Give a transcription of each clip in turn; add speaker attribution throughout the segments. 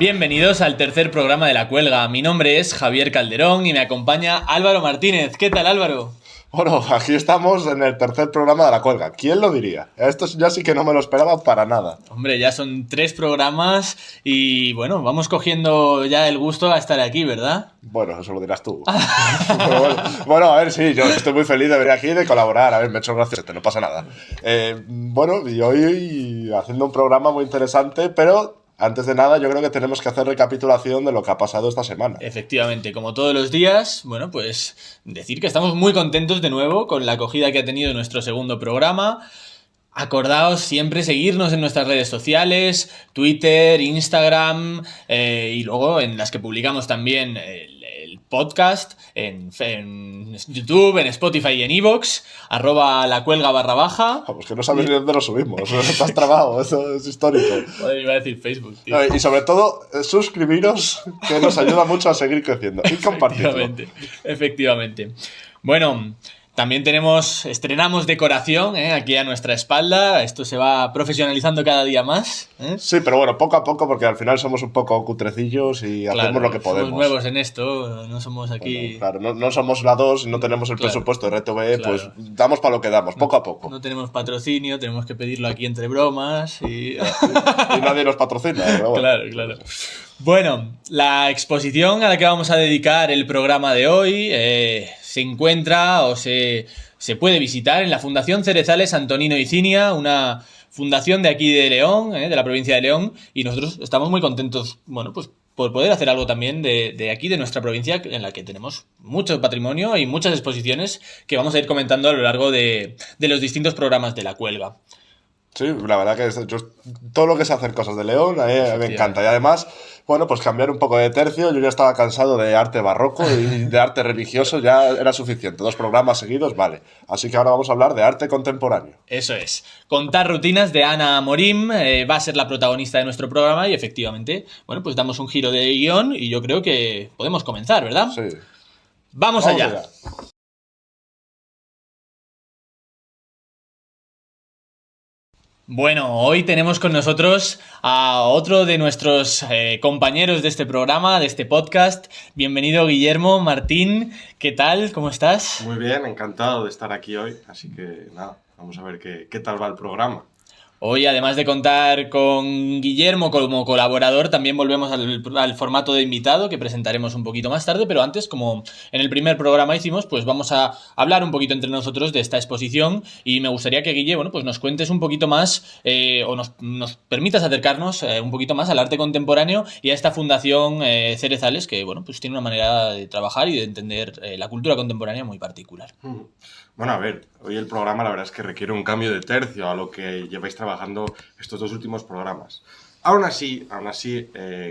Speaker 1: Bienvenidos al tercer programa de La Cuelga. Mi nombre es Javier Calderón y me acompaña Álvaro Martínez. ¿Qué tal, Álvaro?
Speaker 2: Bueno, aquí estamos en el tercer programa de La Cuelga. ¿Quién lo diría? Esto ya sí que no me lo esperaba para nada.
Speaker 1: Hombre, ya son 3 programas y bueno, vamos cogiendo ya el gusto a estar aquí, ¿verdad?
Speaker 2: Bueno, eso lo dirás tú. bueno, a ver, sí, yo estoy muy feliz de venir aquí y de colaborar. A ver, me he hecho gracias, no pasa nada. Bueno, y hoy haciendo un programa muy interesante, pero antes de nada yo creo que tenemos que hacer recapitulación de lo que ha pasado esta semana.
Speaker 1: Efectivamente, como todos los días, bueno, pues decir que estamos muy contentos de nuevo con la acogida que ha tenido nuestro segundo programa. Acordaos siempre seguirnos en nuestras redes sociales, Twitter, Instagram y luego en las que publicamos también el podcast en YouTube, en Spotify y en iVoox, @lacuelga_.
Speaker 2: Pues que no sabes ni dónde lo subimos, estás trabado, eso es histórico.
Speaker 1: Joder, iba a decir Facebook, tío.
Speaker 2: Y sobre todo, suscribiros, que nos ayuda mucho a seguir creciendo. Y compartirlo.
Speaker 1: Efectivamente. Bueno, también estrenamos decoración aquí a nuestra espalda. Esto se va profesionalizando cada día más.
Speaker 2: Sí, pero bueno, poco a poco, porque al final somos un poco cutrecillos y hacemos lo que podemos.
Speaker 1: Somos nuevos en esto, no somos aquí...
Speaker 2: Bueno, claro, no somos la 2, no tenemos el presupuesto de RTV, pues damos para lo que damos, poco a poco.
Speaker 1: No tenemos patrocinio, tenemos que pedirlo aquí entre bromas y...
Speaker 2: y nadie nos patrocina, pero bueno.
Speaker 1: Claro. Bueno, la exposición a la que vamos a dedicar el programa de hoy se encuentra o se puede visitar en la Fundación Cerezales Antonino y Cinia, una fundación de aquí de León, de la provincia de León, y nosotros estamos muy contentos, bueno, pues por poder hacer algo también de aquí, de nuestra provincia, en la que tenemos mucho patrimonio y muchas exposiciones que vamos a ir comentando a lo largo de los distintos programas de La Cuelga.
Speaker 2: Sí, la verdad que todo lo que es hacer cosas de León a mí me encanta. Y además, bueno, pues cambiar un poco de tercio. Yo ya estaba cansado de arte barroco y de arte religioso, ya era suficiente. 2 programas seguidos, vale. Así que ahora vamos a hablar de arte contemporáneo.
Speaker 1: Eso es. Contar rutinas de Ana Morim va a ser la protagonista de nuestro programa y efectivamente, bueno, pues damos un giro de guión y yo creo que podemos comenzar, ¿verdad?
Speaker 2: Sí.
Speaker 1: Vamos allá. Bueno, hoy tenemos con nosotros a otro de nuestros compañeros de este programa, de este podcast. Bienvenido, Guillermo Martín. ¿Qué tal? ¿Cómo estás?
Speaker 3: Muy bien, encantado de estar aquí hoy. Así que nada, vamos a ver qué tal va el programa.
Speaker 1: Hoy, además de contar con Guillermo como colaborador, también volvemos al formato de invitado, que presentaremos un poquito más tarde, pero antes, como en el primer programa hicimos, pues vamos a hablar un poquito entre nosotros de esta exposición y me gustaría que, Guille, bueno, pues nos cuentes un poquito más o nos permitas acercarnos un poquito más al arte contemporáneo y a esta fundación Cerezales, que, bueno, pues tiene una manera de trabajar y de entender la cultura contemporánea muy particular.
Speaker 3: Bueno, a ver, hoy el programa la verdad es que requiere un cambio de tercio a lo que lleváis trabajando estos 2 últimos programas. Aún así,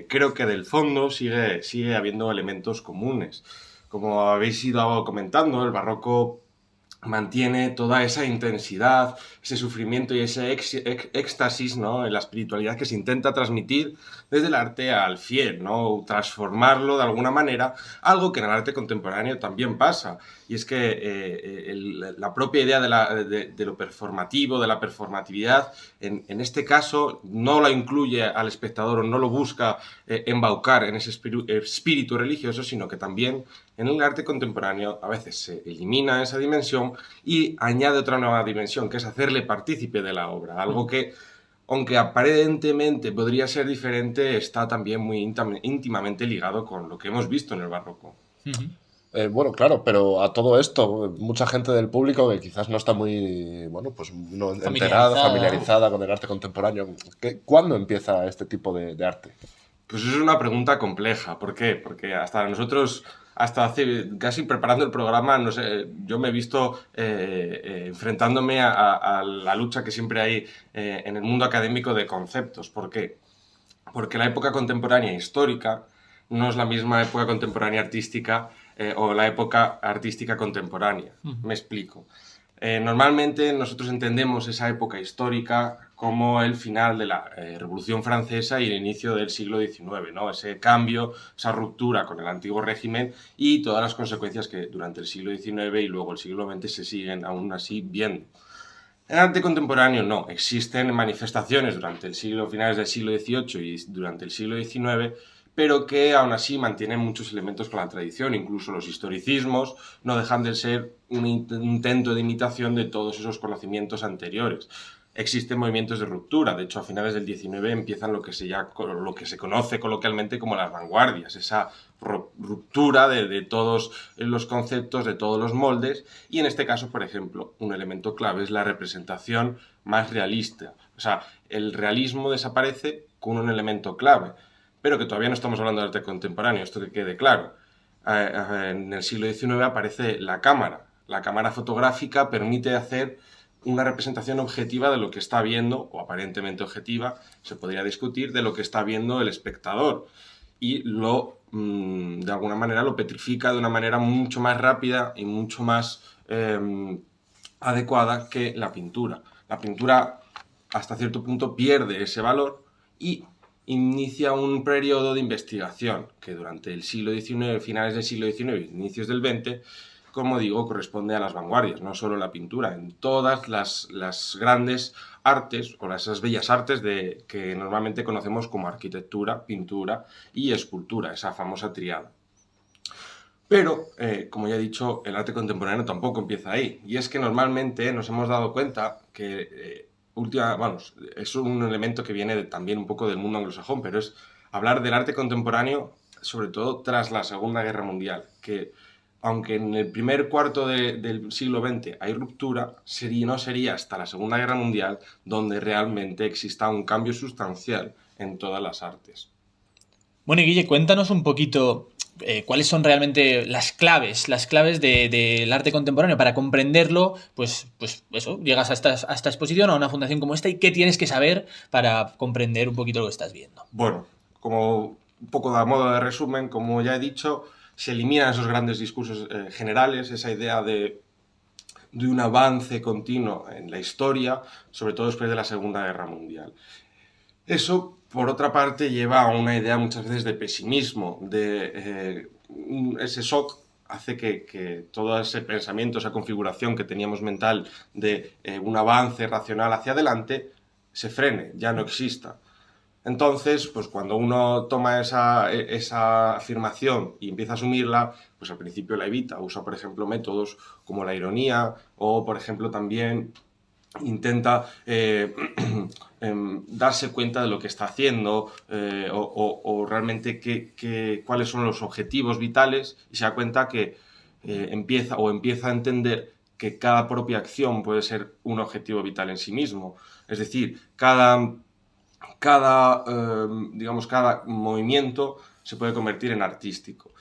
Speaker 3: creo que del fondo sigue habiendo elementos comunes. Como habéis ido comentando, el barroco mantiene toda esa intensidad, ese sufrimiento y ese éxtasis, ¿no?, en la espiritualidad que se intenta transmitir desde el arte al fiel, ¿no?, transformarlo de alguna manera, algo que en el arte contemporáneo también pasa, y es que la propia idea de lo performativo, de la performatividad, en este caso no la incluye al espectador o no lo busca embaucar en ese espíritu religioso, sino que también en el arte contemporáneo a veces se elimina esa dimensión y añade otra nueva dimensión, que es hacerle partícipe de la obra. Algo que, aunque aparentemente podría ser diferente, está también muy íntimamente ligado con lo que hemos visto en el barroco.
Speaker 2: Bueno, claro, pero a todo esto, mucha gente del público que quizás no está muy, bueno, pues no familiarizada con el arte contemporáneo. ¿Cuándo empieza este tipo de arte?
Speaker 3: Pues es una pregunta compleja. ¿Por qué? Porque hasta nosotros, hasta hace casi preparando el programa, no sé, yo me he visto enfrentándome a la lucha que siempre hay en el mundo académico de conceptos. ¿Por qué? Porque la época contemporánea histórica no es la misma época contemporánea artística o la época artística contemporánea. Me explico. Normalmente nosotros entendemos esa época histórica como el final de la Revolución Francesa y el inicio del siglo XIX, ¿no? Ese cambio, esa ruptura con el antiguo régimen y todas las consecuencias que durante el siglo XIX y luego el siglo XX se siguen aún así viendo. En el arte contemporáneo no, existen manifestaciones durante el finales del siglo XVIII y durante el siglo XIX, pero que aún así mantienen muchos elementos con la tradición, incluso los historicismos no dejan de ser un intento de imitación de todos esos conocimientos anteriores. Existen movimientos de ruptura, de hecho a finales del XIX empiezan lo que se conoce coloquialmente como las vanguardias, esa ruptura de todos los conceptos, de todos los moldes, y en este caso, por ejemplo, un elemento clave es la representación más realista. O sea, el realismo desaparece con un elemento clave, pero que todavía no estamos hablando de arte contemporáneo, esto que quede claro. En el siglo XIX aparece la cámara. La cámara fotográfica permite hacer una representación objetiva de lo que está viendo, o aparentemente objetiva, se podría discutir, de lo que está viendo el espectador. Y de alguna manera lo petrifica de una manera mucho más rápida y mucho más adecuada que la pintura. La pintura hasta cierto punto pierde ese valor y inicia un periodo de investigación que durante el siglo XIX, finales del siglo XIX y inicios del XX, como digo, corresponde a las vanguardias, no solo la pintura, en todas las grandes artes o esas bellas artes que normalmente conocemos como arquitectura, pintura y escultura, esa famosa tríada. Pero, como ya he dicho, el arte contemporáneo tampoco empieza ahí. Y es que normalmente nos hemos dado cuenta que, es un elemento que viene también un poco del mundo anglosajón, pero es hablar del arte contemporáneo, sobre todo tras la Segunda Guerra Mundial, que aunque en el primer cuarto del siglo XX hay ruptura, no sería hasta la Segunda Guerra Mundial donde realmente exista un cambio sustancial en todas las artes.
Speaker 1: Bueno, y Guille, cuéntanos un poquito cuáles son realmente las claves del arte contemporáneo para comprenderlo, pues eso, llegas a esta exposición, a una fundación como esta, y qué tienes que saber para comprender un poquito lo que estás viendo.
Speaker 3: Bueno, como un poco a modo de resumen, como ya he dicho, se eliminan esos grandes discursos generales, esa idea de un avance continuo en la historia, sobre todo después de la Segunda Guerra Mundial. Eso, por otra parte, lleva a una idea muchas veces de pesimismo, ese shock hace que todo ese pensamiento, esa configuración que teníamos mental de un avance racional hacia adelante, se frene, ya no exista. Entonces, pues cuando uno toma esa afirmación y empieza a asumirla, pues al principio la evita. Usa, por ejemplo, métodos como la ironía o, por ejemplo, también intenta darse cuenta de lo que está haciendo o realmente cuáles son los objetivos vitales, y se da cuenta que empieza a entender que cada propia acción puede ser un objetivo vital en sí mismo. Es decir, cada movimiento se puede convertir en artístico.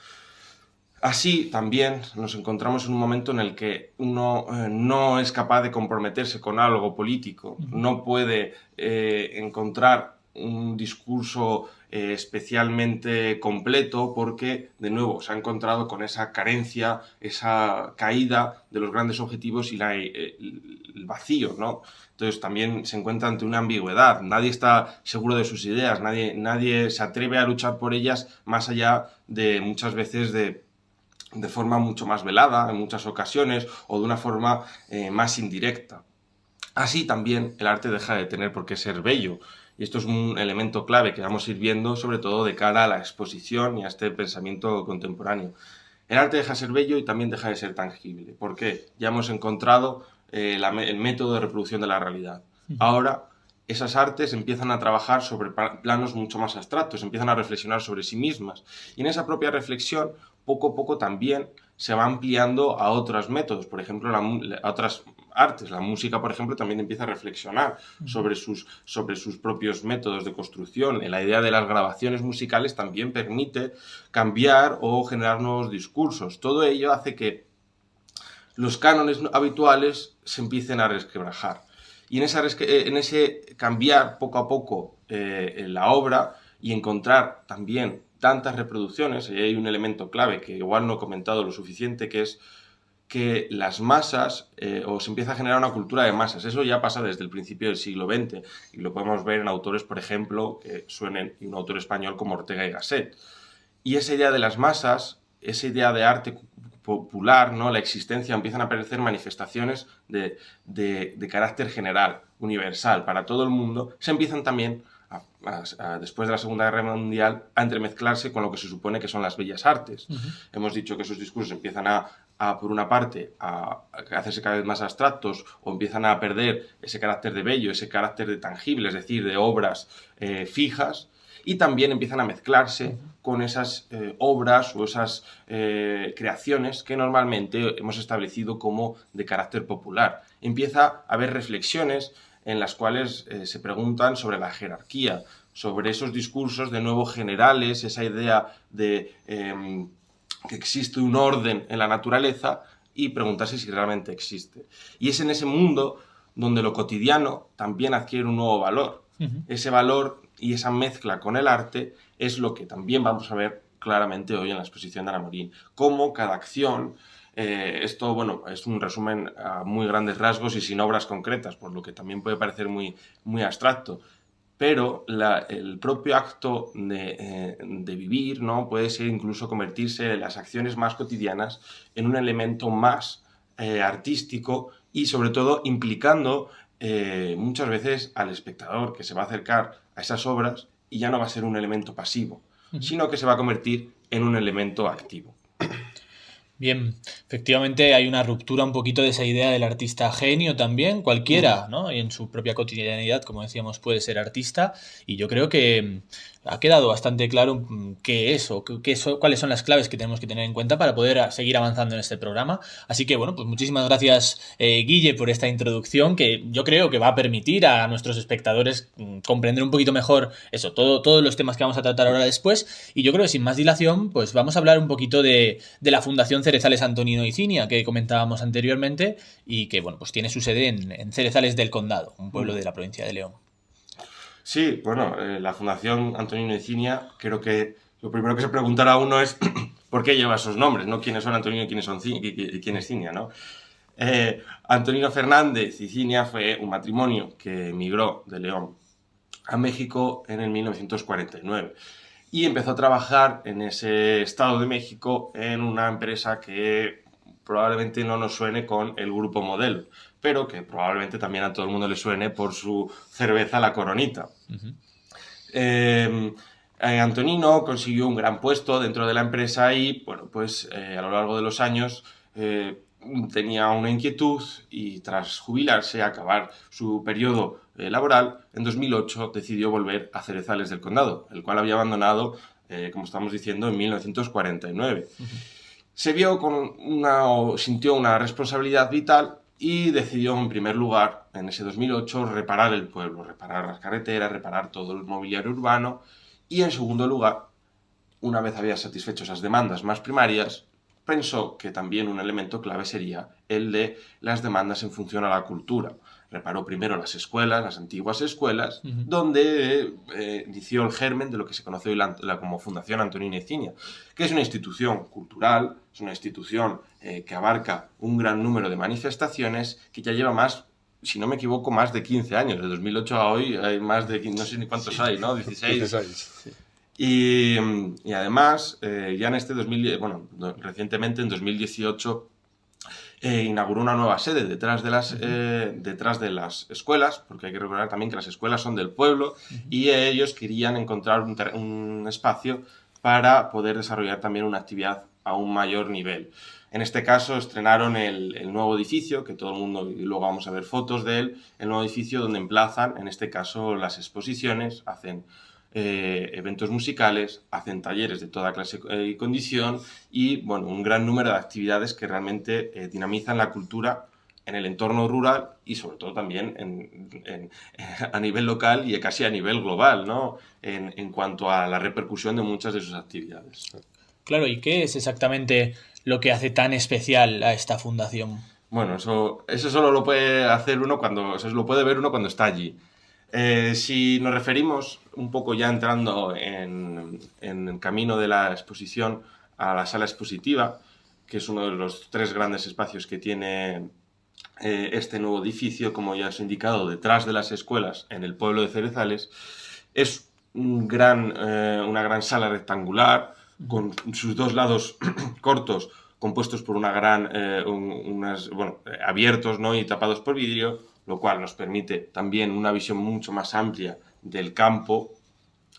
Speaker 3: Así también nos encontramos en un momento en el que uno no es capaz de comprometerse con algo político, no puede encontrar un discurso especialmente completo porque, de nuevo, se ha encontrado con esa carencia, esa caída de los grandes objetivos y el vacío, ¿no? Entonces también se encuentra ante una ambigüedad, nadie está seguro de sus ideas, nadie se atreve a luchar por ellas más allá de muchas veces de forma mucho más velada en muchas ocasiones o de una forma más indirecta. Así también el arte deja de tener por qué ser bello, y esto es un elemento clave que vamos a ir viendo sobre todo de cara a la exposición y a este pensamiento contemporáneo. El arte deja de ser bello y también deja de ser tangible. ¿Por qué? Ya hemos encontrado el método de reproducción de la realidad. Ahora esas artes empiezan a trabajar sobre planos mucho más abstractos, empiezan a reflexionar sobre sí mismas, y en esa propia reflexión poco a poco también se va ampliando a otros métodos, por ejemplo, a otras artes. La música, por ejemplo, también empieza a reflexionar sobre sus propios métodos de construcción. La idea de las grabaciones musicales también permite cambiar o generar nuevos discursos. Todo ello hace que los cánones habituales se empiecen a resquebrajar. Y en ese cambiar poco a poco la obra y encontrar también tantas reproducciones, y hay un elemento clave que igual no he comentado lo suficiente, que es que las masas, o se empieza a generar una cultura de masas. Eso ya pasa desde el principio del siglo XX, y lo podemos ver en autores, por ejemplo, que suenen, y un autor español como Ortega y Gasset. Y esa idea de las masas, esa idea de arte popular, ¿no? La existencia, empiezan a aparecer manifestaciones de carácter general, universal, para todo el mundo, se empiezan también, después de la Segunda Guerra Mundial, a entremezclarse con lo que se supone que son las bellas artes. Hemos dicho que esos discursos empiezan por una parte, a hacerse cada vez más abstractos, o empiezan a perder ese carácter de bello, ese carácter de tangible, es decir, de obras fijas, y también empiezan a mezclarse con esas obras o esas creaciones que normalmente hemos establecido como de carácter popular. Empieza a haber reflexiones en las cuales se preguntan sobre la jerarquía, sobre esos discursos de nuevo generales, esa idea de que existe un orden en la naturaleza y preguntarse si realmente existe. Y es en ese mundo donde lo cotidiano también adquiere un nuevo valor. Ese valor y esa mezcla con el arte es lo que también vamos a ver claramente hoy en la exposición de Ana Morín. Cómo cada acción, esto bueno, es un resumen a muy grandes rasgos y sin obras concretas, por lo que también puede parecer muy, muy abstracto, pero el propio acto de vivir, ¿no? Puede ser incluso convertirse en las acciones más cotidianas en un elemento más artístico y sobre todo implicando muchas veces al espectador que se va a acercar a esas obras y ya no va a ser un elemento pasivo, sino que se va a convertir en un elemento activo.
Speaker 1: Bien, efectivamente hay una ruptura un poquito de esa idea del artista genio también, cualquiera, ¿no? Y en su propia cotidianidad, como decíamos, puede ser artista, y yo creo que ha quedado bastante claro qué es o cuáles son las claves que tenemos que tener en cuenta para poder seguir avanzando en este programa. Así que, bueno, pues muchísimas gracias, Guille, por esta introducción que yo creo que va a permitir a nuestros espectadores comprender un poquito mejor eso, todos los temas que vamos a tratar ahora después. Y yo creo que sin más dilación, pues vamos a hablar un poquito de la Fundación Cerezales Antonino y Cinia, que comentábamos anteriormente y que, bueno, pues tiene su sede en Cerezales del Condado, un pueblo de la provincia de León.
Speaker 3: Sí, bueno, la Fundación Antonino y Cinia, creo que lo primero que se preguntará uno es ¿por qué lleva esos nombres? ¿No? ¿Quiénes son Antonino y quién es Cinia? ¿No? Antonino Fernández y Cinia fue un matrimonio que emigró de León a México en el 1949 y empezó a trabajar en ese estado de México en una empresa que probablemente no nos suene con el Grupo Modelo, pero que probablemente también a todo el mundo le suene por su cerveza La Coronita. Antonino consiguió un gran puesto dentro de la empresa y, bueno, pues a lo largo de los años tenía una inquietud y tras jubilarse, acabar su periodo laboral, en 2008 decidió volver a Cerezales del Condado, el cual había abandonado, como estamos diciendo, en 1949. Se vio sintió una responsabilidad vital y decidió, en primer lugar, en ese 2008, reparar el pueblo, reparar las carreteras, reparar todo el mobiliario urbano y, en segundo lugar, una vez había satisfecho esas demandas más primarias, pensó que también un elemento clave sería el de las demandas en función a la cultura. Reparó primero las escuelas, las antiguas escuelas, donde inició el germen de lo que se conoce hoy como Fundación Antonino y Cinia, que es una institución cultural, es una institución que abarca un gran número de manifestaciones, que ya lleva más, si no me equivoco, más de 15 años. De 2008 a hoy hay más de, no sé ni cuántos hay, ¿no? 16.
Speaker 2: Sí.
Speaker 3: Y además, ya en este recientemente, en 2018, inauguró una nueva sede detrás de las escuelas, porque hay que recordar también que las escuelas son del pueblo y ellos querían encontrar un espacio para poder desarrollar también una actividad a un mayor nivel. En este caso estrenaron el nuevo edificio, que todo el mundo, y luego vamos a ver fotos de él, el nuevo edificio donde emplazan, en este caso, las exposiciones, hacen eventos musicales, hacen talleres de toda clase y condición y, bueno, un gran número de actividades que realmente dinamizan la cultura en el entorno rural y sobre todo también a nivel local y casi a nivel global, ¿no? En cuanto a la repercusión de muchas de sus actividades.
Speaker 1: Claro, ¿y qué es exactamente lo que hace tan especial a esta fundación?
Speaker 3: Bueno, eso solo lo puede hacer uno lo puede ver uno cuando está allí. Si nos referimos un poco ya entrando en el camino de la exposición a la sala expositiva, que es uno de los 3 grandes espacios que tiene este nuevo edificio, como ya os he indicado, detrás de las escuelas en el pueblo de Cerezales, es una gran sala rectangular con sus 2 lados cortos compuestos por una gran, abiertos, ¿no? Y tapados por vidrio, lo cual nos permite también una visión mucho más amplia del campo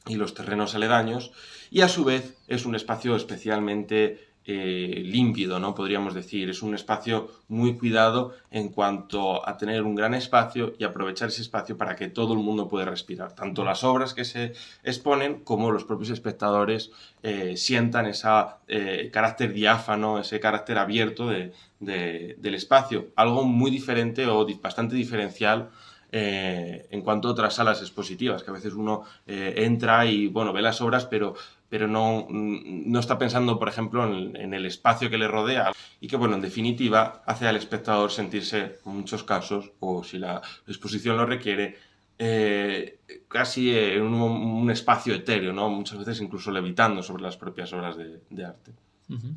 Speaker 3: y los terrenos aledaños, y a su vez es un espacio especialmente límpido, ¿no? Podríamos decir, es un espacio muy cuidado en cuanto a tener un gran espacio y aprovechar ese espacio para que todo el mundo pueda respirar, tanto las obras que se exponen como los propios espectadores sientan ese carácter diáfano, ese carácter abierto del espacio, algo muy diferente o bastante diferencial en cuanto a otras salas expositivas, que a veces uno entra y ve las obras, pero no está pensando, por ejemplo, en el espacio que le rodea y que, en definitiva, hace al espectador sentirse, en muchos casos, o si la exposición lo requiere, casi en un espacio etéreo, ¿no? Muchas veces incluso levitando sobre las propias obras de arte.
Speaker 1: Uh-huh.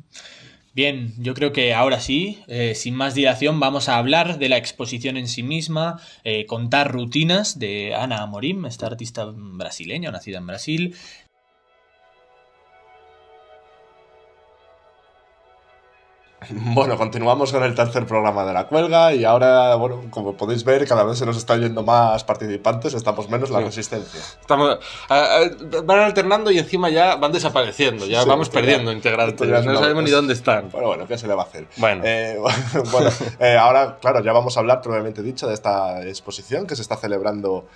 Speaker 1: Bien, yo creo que ahora sí, sin más dilación, vamos a hablar de la exposición en sí misma, contar rutinas de Ana Amorim, esta artista brasileña, nacida en Brasil.
Speaker 2: Bueno, continuamos con el tercer programa de La Cuelga y ahora, como podéis ver, cada vez se nos está yendo más participantes, estamos menos la resistencia.
Speaker 4: Van alternando y encima ya van desapareciendo, ya vamos perdiendo integrantes, no sabemos ni dónde están.
Speaker 2: Bueno, ¿qué se le va a hacer?
Speaker 4: Bueno,
Speaker 2: ahora, claro, ya vamos a hablar, previamente dicho, de esta exposición que se está celebrando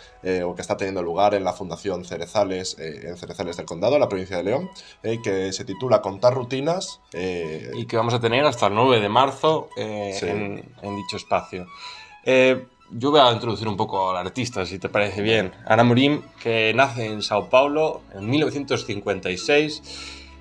Speaker 2: o que está teniendo lugar en la Fundación Cerezales, en Cerezales del Condado, en la provincia de León, que se titula Contar rutinas.
Speaker 4: Y que vamos a tener hasta el 9 de marzo en dicho espacio. Yo voy a introducir un poco al artista, si te parece bien. Ana Amorim, que nace en Sao Paulo en 1956,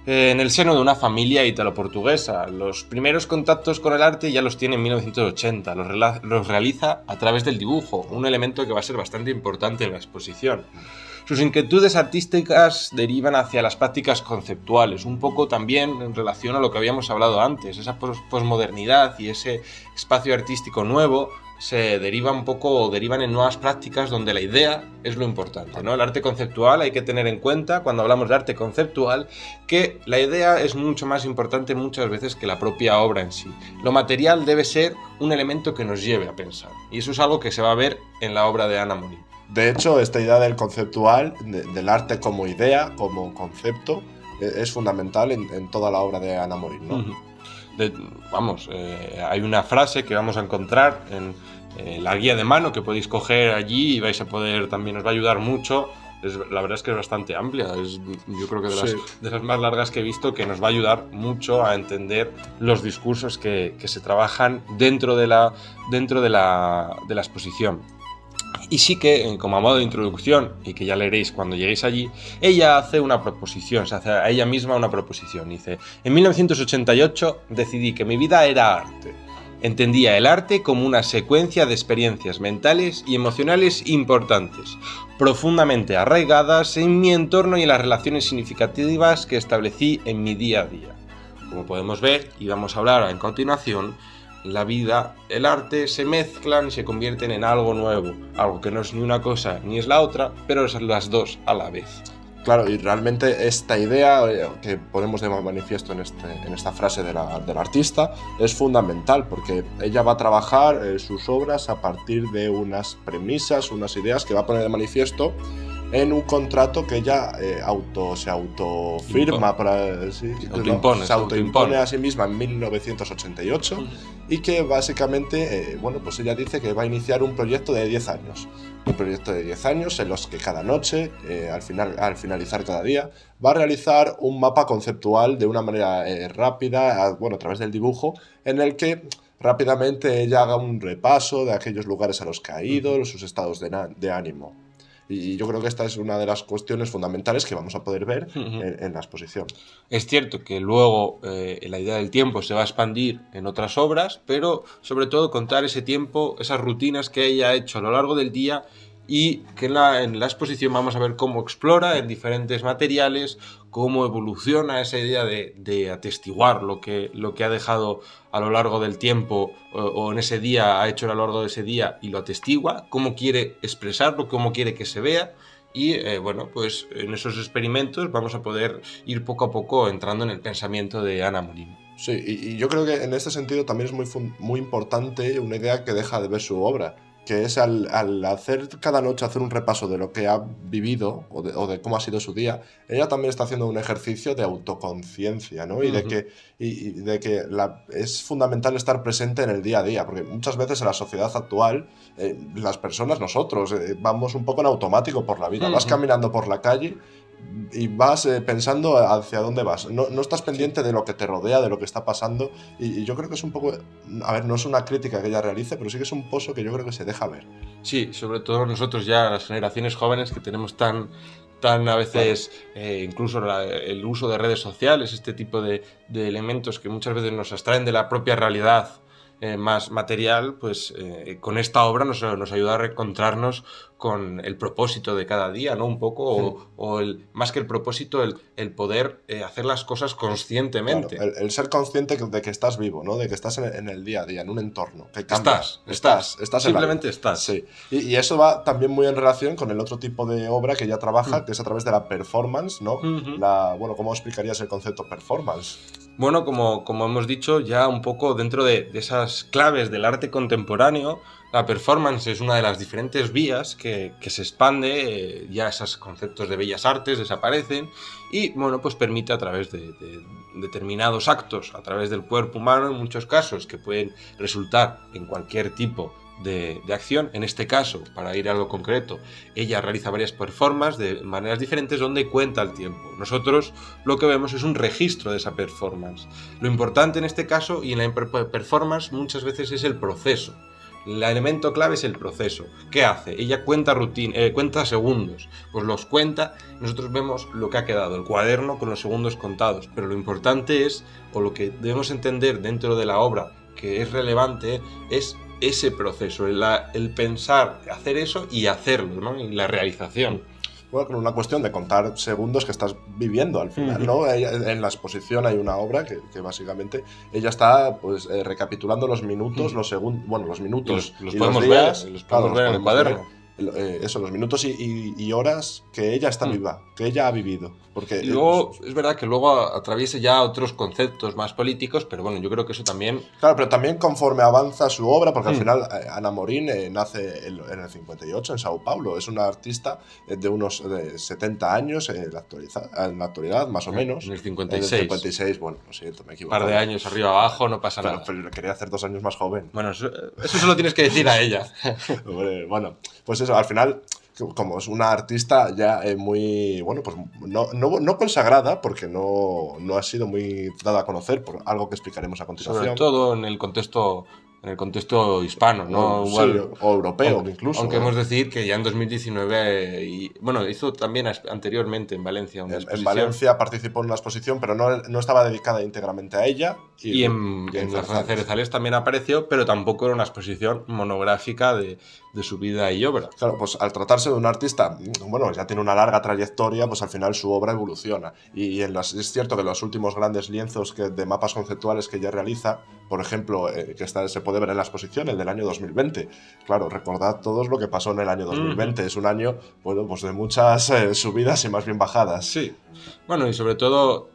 Speaker 4: en el seno de una familia italo-portuguesa. Los primeros contactos con el arte ya los tiene en 1980. Los realiza a través del dibujo, un elemento que va a ser bastante importante en la exposición. Sus inquietudes artísticas derivan hacia las prácticas conceptuales, un poco también en relación a lo que habíamos hablado antes. Esa posmodernidad y ese espacio artístico nuevo se derivan en nuevas prácticas donde la idea es lo importante, ¿no? El arte conceptual, hay que tener en cuenta cuando hablamos de arte conceptual que la idea es mucho más importante muchas veces que la propia obra en sí. Lo material debe ser un elemento que nos lleve a pensar, y eso es algo que se va a ver en la obra de Ana Amorim.
Speaker 2: De hecho, esta idea del conceptual, del arte como idea, como concepto, es fundamental en toda la obra de Ana Amorim, ¿no?
Speaker 4: Hay una frase que vamos a encontrar en la guía de mano que podéis coger allí y vais a poder, también os va a ayudar mucho. La verdad es que es bastante amplia, yo creo que de las más largas que he visto, que nos va a ayudar mucho a entender los discursos que se trabajan dentro de la exposición. Y sí que, como a modo de introducción, y que ya leeréis cuando lleguéis allí, ella hace una proposición, se hace a ella misma una proposición. Dice: en 1988 decidí que mi vida era arte. Entendía el arte como una secuencia de experiencias mentales y emocionales importantes, profundamente arraigadas en mi entorno y en las relaciones significativas que establecí en mi día a día. Como podemos ver, y vamos a hablar a continuación, la vida, el arte se mezclan y se convierten en algo nuevo, algo que no es ni una cosa ni es la otra, pero son las dos a la vez.
Speaker 2: Claro, y realmente esta idea que ponemos de manifiesto en esta frase del artista es fundamental, porque ella va a trabajar sus obras a partir de unas premisas, unas ideas que va a poner de manifiesto en un contrato que ella se autofirma, se autoimpone a sí misma en 1988 y que básicamente, pues ella dice que va a iniciar un proyecto de 10 años. Un proyecto de 10 años en los que cada noche, al finalizar cada día, va a realizar un mapa conceptual de una manera rápida, a través del dibujo, en el que rápidamente ella haga un repaso de aquellos lugares a los que ha ido, sus estados de ánimo. Y yo creo que esta es una de las cuestiones fundamentales que vamos a poder ver en la exposición.
Speaker 4: Es cierto que luego la idea del tiempo se va a expandir en otras obras, pero sobre todo contar ese tiempo, esas rutinas que ella ha hecho a lo largo del día, y que en la exposición vamos a ver cómo explora en diferentes materiales, cómo evoluciona esa idea de atestiguar lo que ha dejado a lo largo del tiempo o en ese día, ha hecho a lo largo de ese día y lo atestigua, cómo quiere expresarlo, cómo quiere que se vea, y bueno, pues en esos experimentos vamos a poder ir poco a poco entrando en el pensamiento de Anna Morin.
Speaker 2: Sí, y yo creo que en este sentido también es muy importante una idea que deja de ver su obra, que es al hacer cada noche hacer un repaso de lo que ha vivido o de cómo ha sido su día, ella también está haciendo un ejercicio de autoconciencia, ¿no? Y de que es fundamental estar presente en el día a día, porque muchas veces en la sociedad actual las personas, nosotros, vamos un poco en automático por la vida, vas caminando por la calle y vas pensando hacia dónde vas. No estás pendiente de lo que te rodea, de lo que está pasando. Y yo creo que es un poco... A ver, no es una crítica que ella realice, pero sí que es un pozo que yo creo que se deja ver.
Speaker 4: Sí, sobre todo nosotros ya, las generaciones jóvenes que tenemos tan a veces, incluso el uso de redes sociales, este tipo de elementos que muchas veces nos abstraen de la propia realidad más material, pues con esta obra nos ayuda a reencontrarnos con el propósito de cada día, ¿no? Un poco, o más que el propósito, el poder hacer las cosas conscientemente.
Speaker 2: Claro, el ser consciente de que estás vivo, ¿no? De que estás en el día a día, en un entorno. Que estás
Speaker 4: simplemente estás.
Speaker 2: Sí. Y eso va también muy en relación con el otro tipo de obra que ella trabaja, que es a través de la performance, ¿no? Bueno, ¿cómo explicarías el concepto performance?
Speaker 4: Bueno, como hemos dicho, ya un poco dentro de esas claves del arte contemporáneo, la performance es una de las diferentes vías que se expande, ya esos conceptos de bellas artes desaparecen y, bueno, pues permite a través de determinados actos, a través del cuerpo humano en muchos casos, que pueden resultar en cualquier tipo de acción. En este caso, para ir a lo concreto, ella realiza varias performances de maneras diferentes donde cuenta el tiempo. Nosotros lo que vemos es un registro de esa performance. Lo importante en este caso y en la performance muchas veces es el proceso. El elemento clave es el proceso. ¿Qué hace? Ella cuenta cuenta segundos, pues los cuenta, nosotros vemos lo que ha quedado, el cuaderno con los segundos contados, pero lo importante es, o lo que debemos entender dentro de la obra que es relevante, es ese proceso, el pensar, hacer eso y hacerlo, ¿no? Y la realización.
Speaker 2: Bueno, con una cuestión de contar segundos que estás viviendo al final, ¿no? En la exposición hay una obra que básicamente ella está pues recapitulando los minutos, los segundos, bueno, los minutos
Speaker 4: los
Speaker 2: y
Speaker 4: podemos
Speaker 2: los días,
Speaker 4: ver, los podemos ver en el cuaderno.
Speaker 2: Eso, los minutos y horas que ella está viva, que ella ha vivido. Porque,
Speaker 4: y luego, es verdad que luego atraviesa ya otros conceptos más políticos, pero bueno, yo creo que eso también...
Speaker 2: Claro, pero también conforme avanza su obra, porque al final Anna Morin nace en el 58 en Sao Paulo, es una artista de unos 70 años en la actualidad, más o menos.
Speaker 4: En el 56.
Speaker 2: En el 56, bueno, lo siento, me equivoco.
Speaker 4: Un par de años arriba abajo, no pasa nada.
Speaker 2: Pero quería hacer 2 años más joven.
Speaker 4: Bueno, eso solo tienes que decir a ella.
Speaker 2: Bueno, pues eso, al final, como es una artista ya muy, bueno, pues no consagrada, porque no ha sido muy dada a conocer por algo que explicaremos a continuación.
Speaker 4: Sobre todo en el contexto hispano, ¿no?
Speaker 2: Sí,
Speaker 4: igual,
Speaker 2: o europeo incluso.
Speaker 4: Aunque hemos de decir que ya en 2019, bueno, hizo también anteriormente en Valencia una exposición.
Speaker 2: En Valencia participó en una exposición, pero no estaba dedicada íntegramente a ella.
Speaker 4: Y en Cerezales también apareció, pero tampoco era una exposición monográfica de su vida y obra.
Speaker 2: Claro, pues al tratarse de un artista, bueno, ya tiene una larga trayectoria, pues al final su obra evoluciona. Y es cierto que los últimos grandes lienzos de mapas conceptuales que ella realiza, por ejemplo, que se puede ver en la exposición, el del año 2020. Claro, recordad todos lo que pasó en el año 2020. Es un año, bueno, pues de muchas subidas y más bien bajadas.
Speaker 4: Sí. Bueno, y sobre todo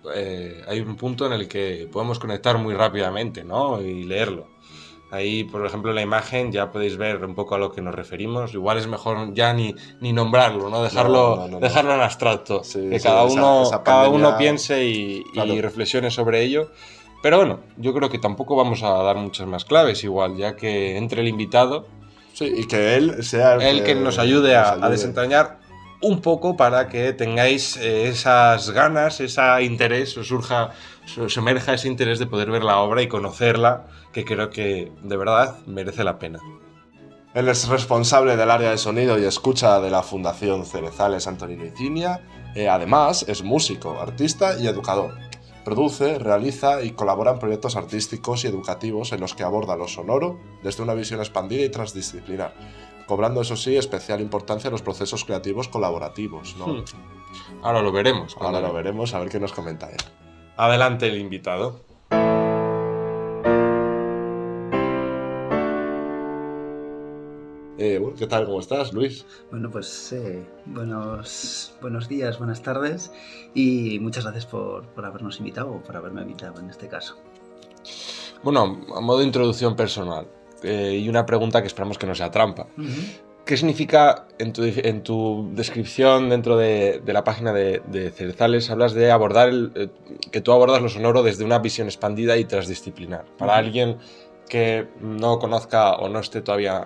Speaker 4: hay un punto en el que podemos conectar muy rápidamente, ¿no? Y leerlo. Ahí, por ejemplo, en la imagen ya podéis ver un poco a lo que nos referimos. Igual es mejor ya ni nombrarlo, ¿no? Dejarlo en abstracto. Sí, que cada uno piense y reflexione sobre ello. Pero bueno, yo creo que tampoco vamos a dar muchas más claves igual, ya que entre el invitado...
Speaker 2: Sí, y que él sea
Speaker 4: el que nos ayude a desentrañar un poco para que tengáis esas ganas, ese interés, os emerja ese interés de poder ver la obra y conocerla, que creo que de verdad merece la pena.
Speaker 2: Él es responsable del área de sonido y escucha de la Fundación Cerezales Antonino y Cinia. Además, es músico, artista y educador. Produce, realiza y colabora en proyectos artísticos y educativos en los que aborda lo sonoro desde una visión expandida y transdisciplinar, cobrando, eso sí, especial importancia a los procesos creativos colaborativos, ¿no?
Speaker 4: Ahora lo veremos.
Speaker 2: Ahora lo veremos, a ver qué nos comenta él.
Speaker 4: Adelante el invitado.
Speaker 2: Bueno, ¿qué tal? ¿Cómo estás, Luis?
Speaker 5: Bueno, pues buenos días, buenas tardes y muchas gracias por habernos invitado o por haberme invitado en este caso.
Speaker 4: Bueno, a modo de introducción personal y una pregunta que esperamos que no sea trampa. ¿Qué significa en tu descripción dentro de la página de Cerezales? Hablas de que tú abordas lo sonoro desde una visión expandida y transdisciplinar. Para alguien que no conozca o no esté todavía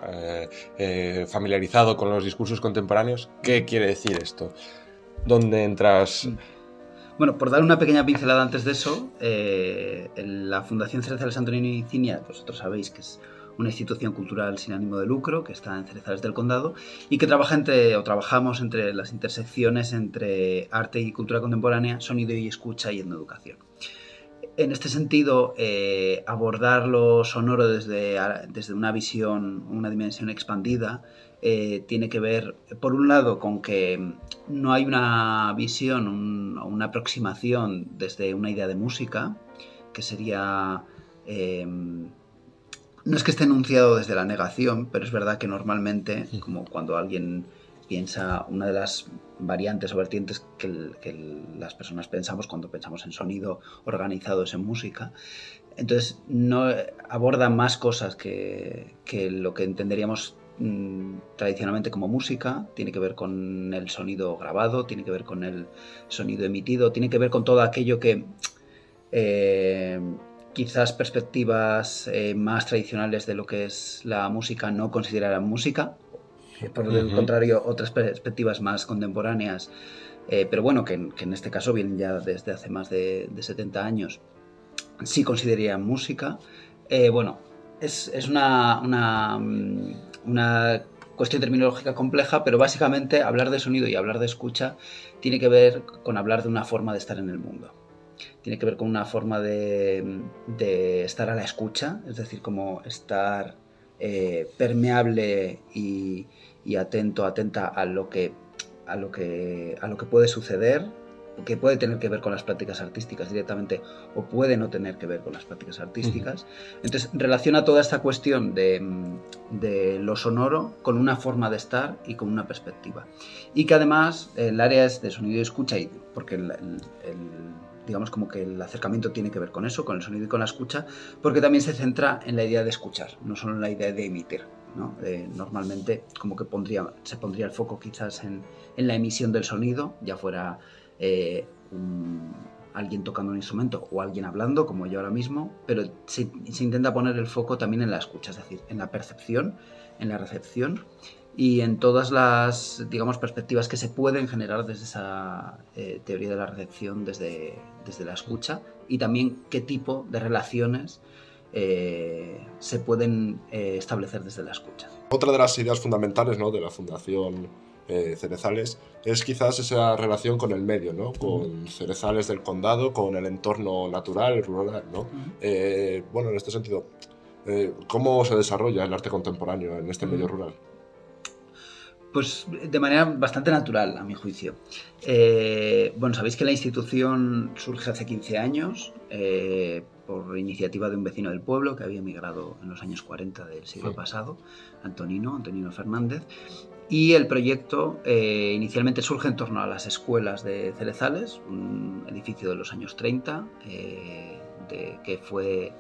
Speaker 4: familiarizado con los discursos contemporáneos, ¿qué quiere decir esto? ¿Dónde entras?
Speaker 5: Bueno, por dar una pequeña pincelada antes de eso, la Fundación Cerezales Antonino y Cinia, vosotros sabéis que es una institución cultural sin ánimo de lucro que está en Cerezales del Condado y que trabajamos entre las intersecciones entre arte y cultura contemporánea, sonido y escucha y etnoeducación. En este sentido, abordar lo sonoro desde una dimensión expandida, tiene que ver, por un lado, con que no hay una visión o una aproximación desde una idea de música, que sería... no es que esté enunciado desde la negación, pero es verdad que normalmente, como cuando alguien piensa, una de las variantes o vertientes que las personas pensamos cuando pensamos en sonido organizados en música, entonces no aborda más cosas que lo que entenderíamos tradicionalmente como música. Tiene que ver con el sonido grabado, tiene que ver con el sonido emitido, tiene que ver con todo aquello que quizás perspectivas más tradicionales de lo que es la música no consideraran música. Por el contrario, otras perspectivas más contemporáneas, pero bueno, que en este caso vienen ya desde hace más de 70 años, sí considerarían música. Bueno, es una cuestión terminológica compleja, pero básicamente hablar de sonido y hablar de escucha tiene que ver con hablar de una forma de estar en el mundo. Tiene que ver con una forma de estar a la escucha, es decir, como estar permeable y atenta a lo que puede suceder, que puede tener que ver con las prácticas artísticas directamente o puede no tener que ver con las prácticas artísticas. Entonces relaciona toda esta cuestión de lo sonoro con una forma de estar y con una perspectiva, y que además el área es de sonido y escucha, y porque digamos como que el acercamiento tiene que ver con eso, con el sonido y con la escucha, porque también se centra en la idea de escuchar, no solo en la idea de emitir, ¿no? Normalmente como que se pondría el foco quizás en la emisión del sonido, ya fuera alguien tocando un instrumento o alguien hablando, como yo ahora mismo, pero se intenta poner el foco también en la escucha, es decir, en la percepción, en la recepción y en todas las, digamos, perspectivas que se pueden generar desde esa teoría de la recepción, desde la escucha, y también qué tipo de relaciones se pueden establecer desde la escucha.
Speaker 2: Otra de las ideas fundamentales, ¿no?, de la Fundación Cerezales es quizás esa relación con el medio, ¿no? Con Cerezales del Condado, con el entorno natural, rural, ¿no? Bueno, en este sentido, ¿cómo se desarrolla el arte contemporáneo en este medio rural?
Speaker 5: Pues de manera bastante natural, a mi juicio. Bueno, sabéis que la institución surge hace 15 años por iniciativa de un vecino del pueblo que había emigrado en los años 40 del siglo pasado, Antonino Fernández, y el proyecto inicialmente surge en torno a las escuelas de Cerezales, un edificio de los años 30 que fue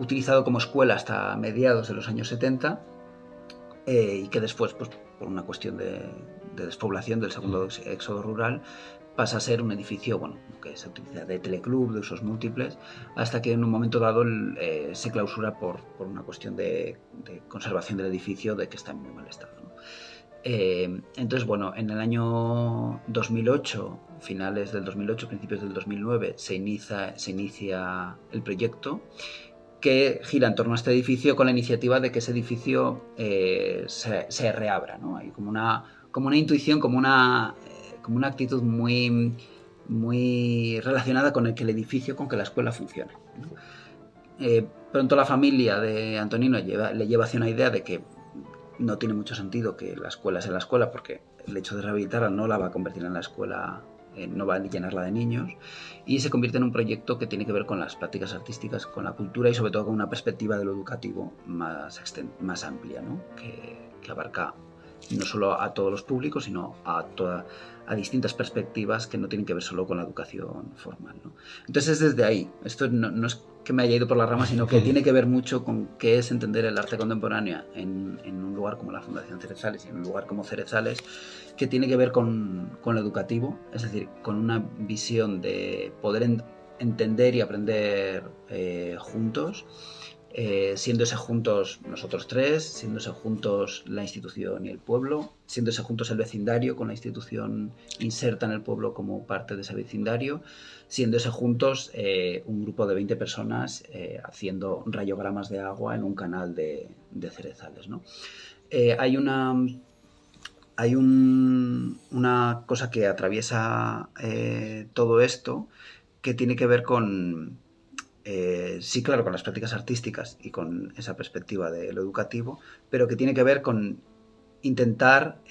Speaker 5: utilizado como escuela hasta mediados de los años 70 y que después, pues, por una cuestión de despoblación del segundo éxodo rural, pasa a ser un edificio, bueno, que se utiliza de teleclub, de usos múltiples, hasta que en un momento dado se clausura por una cuestión de conservación del edificio, de que está en muy mal estado, ¿no? Entonces, bueno, en el año 2008, finales del 2008, principios del 2009, se inicia el proyecto, que gira en torno a este edificio con la iniciativa de que ese edificio se reabra, ¿no? Hay como una intuición, como una actitud muy, muy relacionada con el que el edificio, con que la escuela funcione, ¿no? Pronto la familia de Antonino le lleva hacia una idea de que no tiene mucho sentido que la escuela sea la escuela, porque el hecho de rehabilitarla no la va a convertir en la escuela no va a llenarla de niños, y se convierte en un proyecto que tiene que ver con las prácticas artísticas, con la cultura y sobre todo con una perspectiva de lo educativo más amplia, ¿no? que abarca no solo a todos los públicos, sino a distintas perspectivas que no tienen que ver solo con la educación formal, ¿no? Entonces, desde ahí, esto no es que me haya ido por la rama, sino que tiene que ver mucho con qué es entender el arte contemporáneo en un lugar como la Fundación Cerezales y en un lugar como Cerezales, que tiene que ver con lo educativo, es decir, con una visión de poder entender y aprender juntos, siéndose juntos nosotros tres, siéndose juntos la institución y el pueblo, siéndose juntos el vecindario con la institución inserta en el pueblo como parte de ese vecindario, siéndose juntos un grupo de 20 personas haciendo rayogramas de agua en un canal de Cerezales, ¿no? Hay una cosa que atraviesa todo esto que tiene que ver con... sí, claro, con las prácticas artísticas y con esa perspectiva de lo educativo, pero que tiene que ver con intentar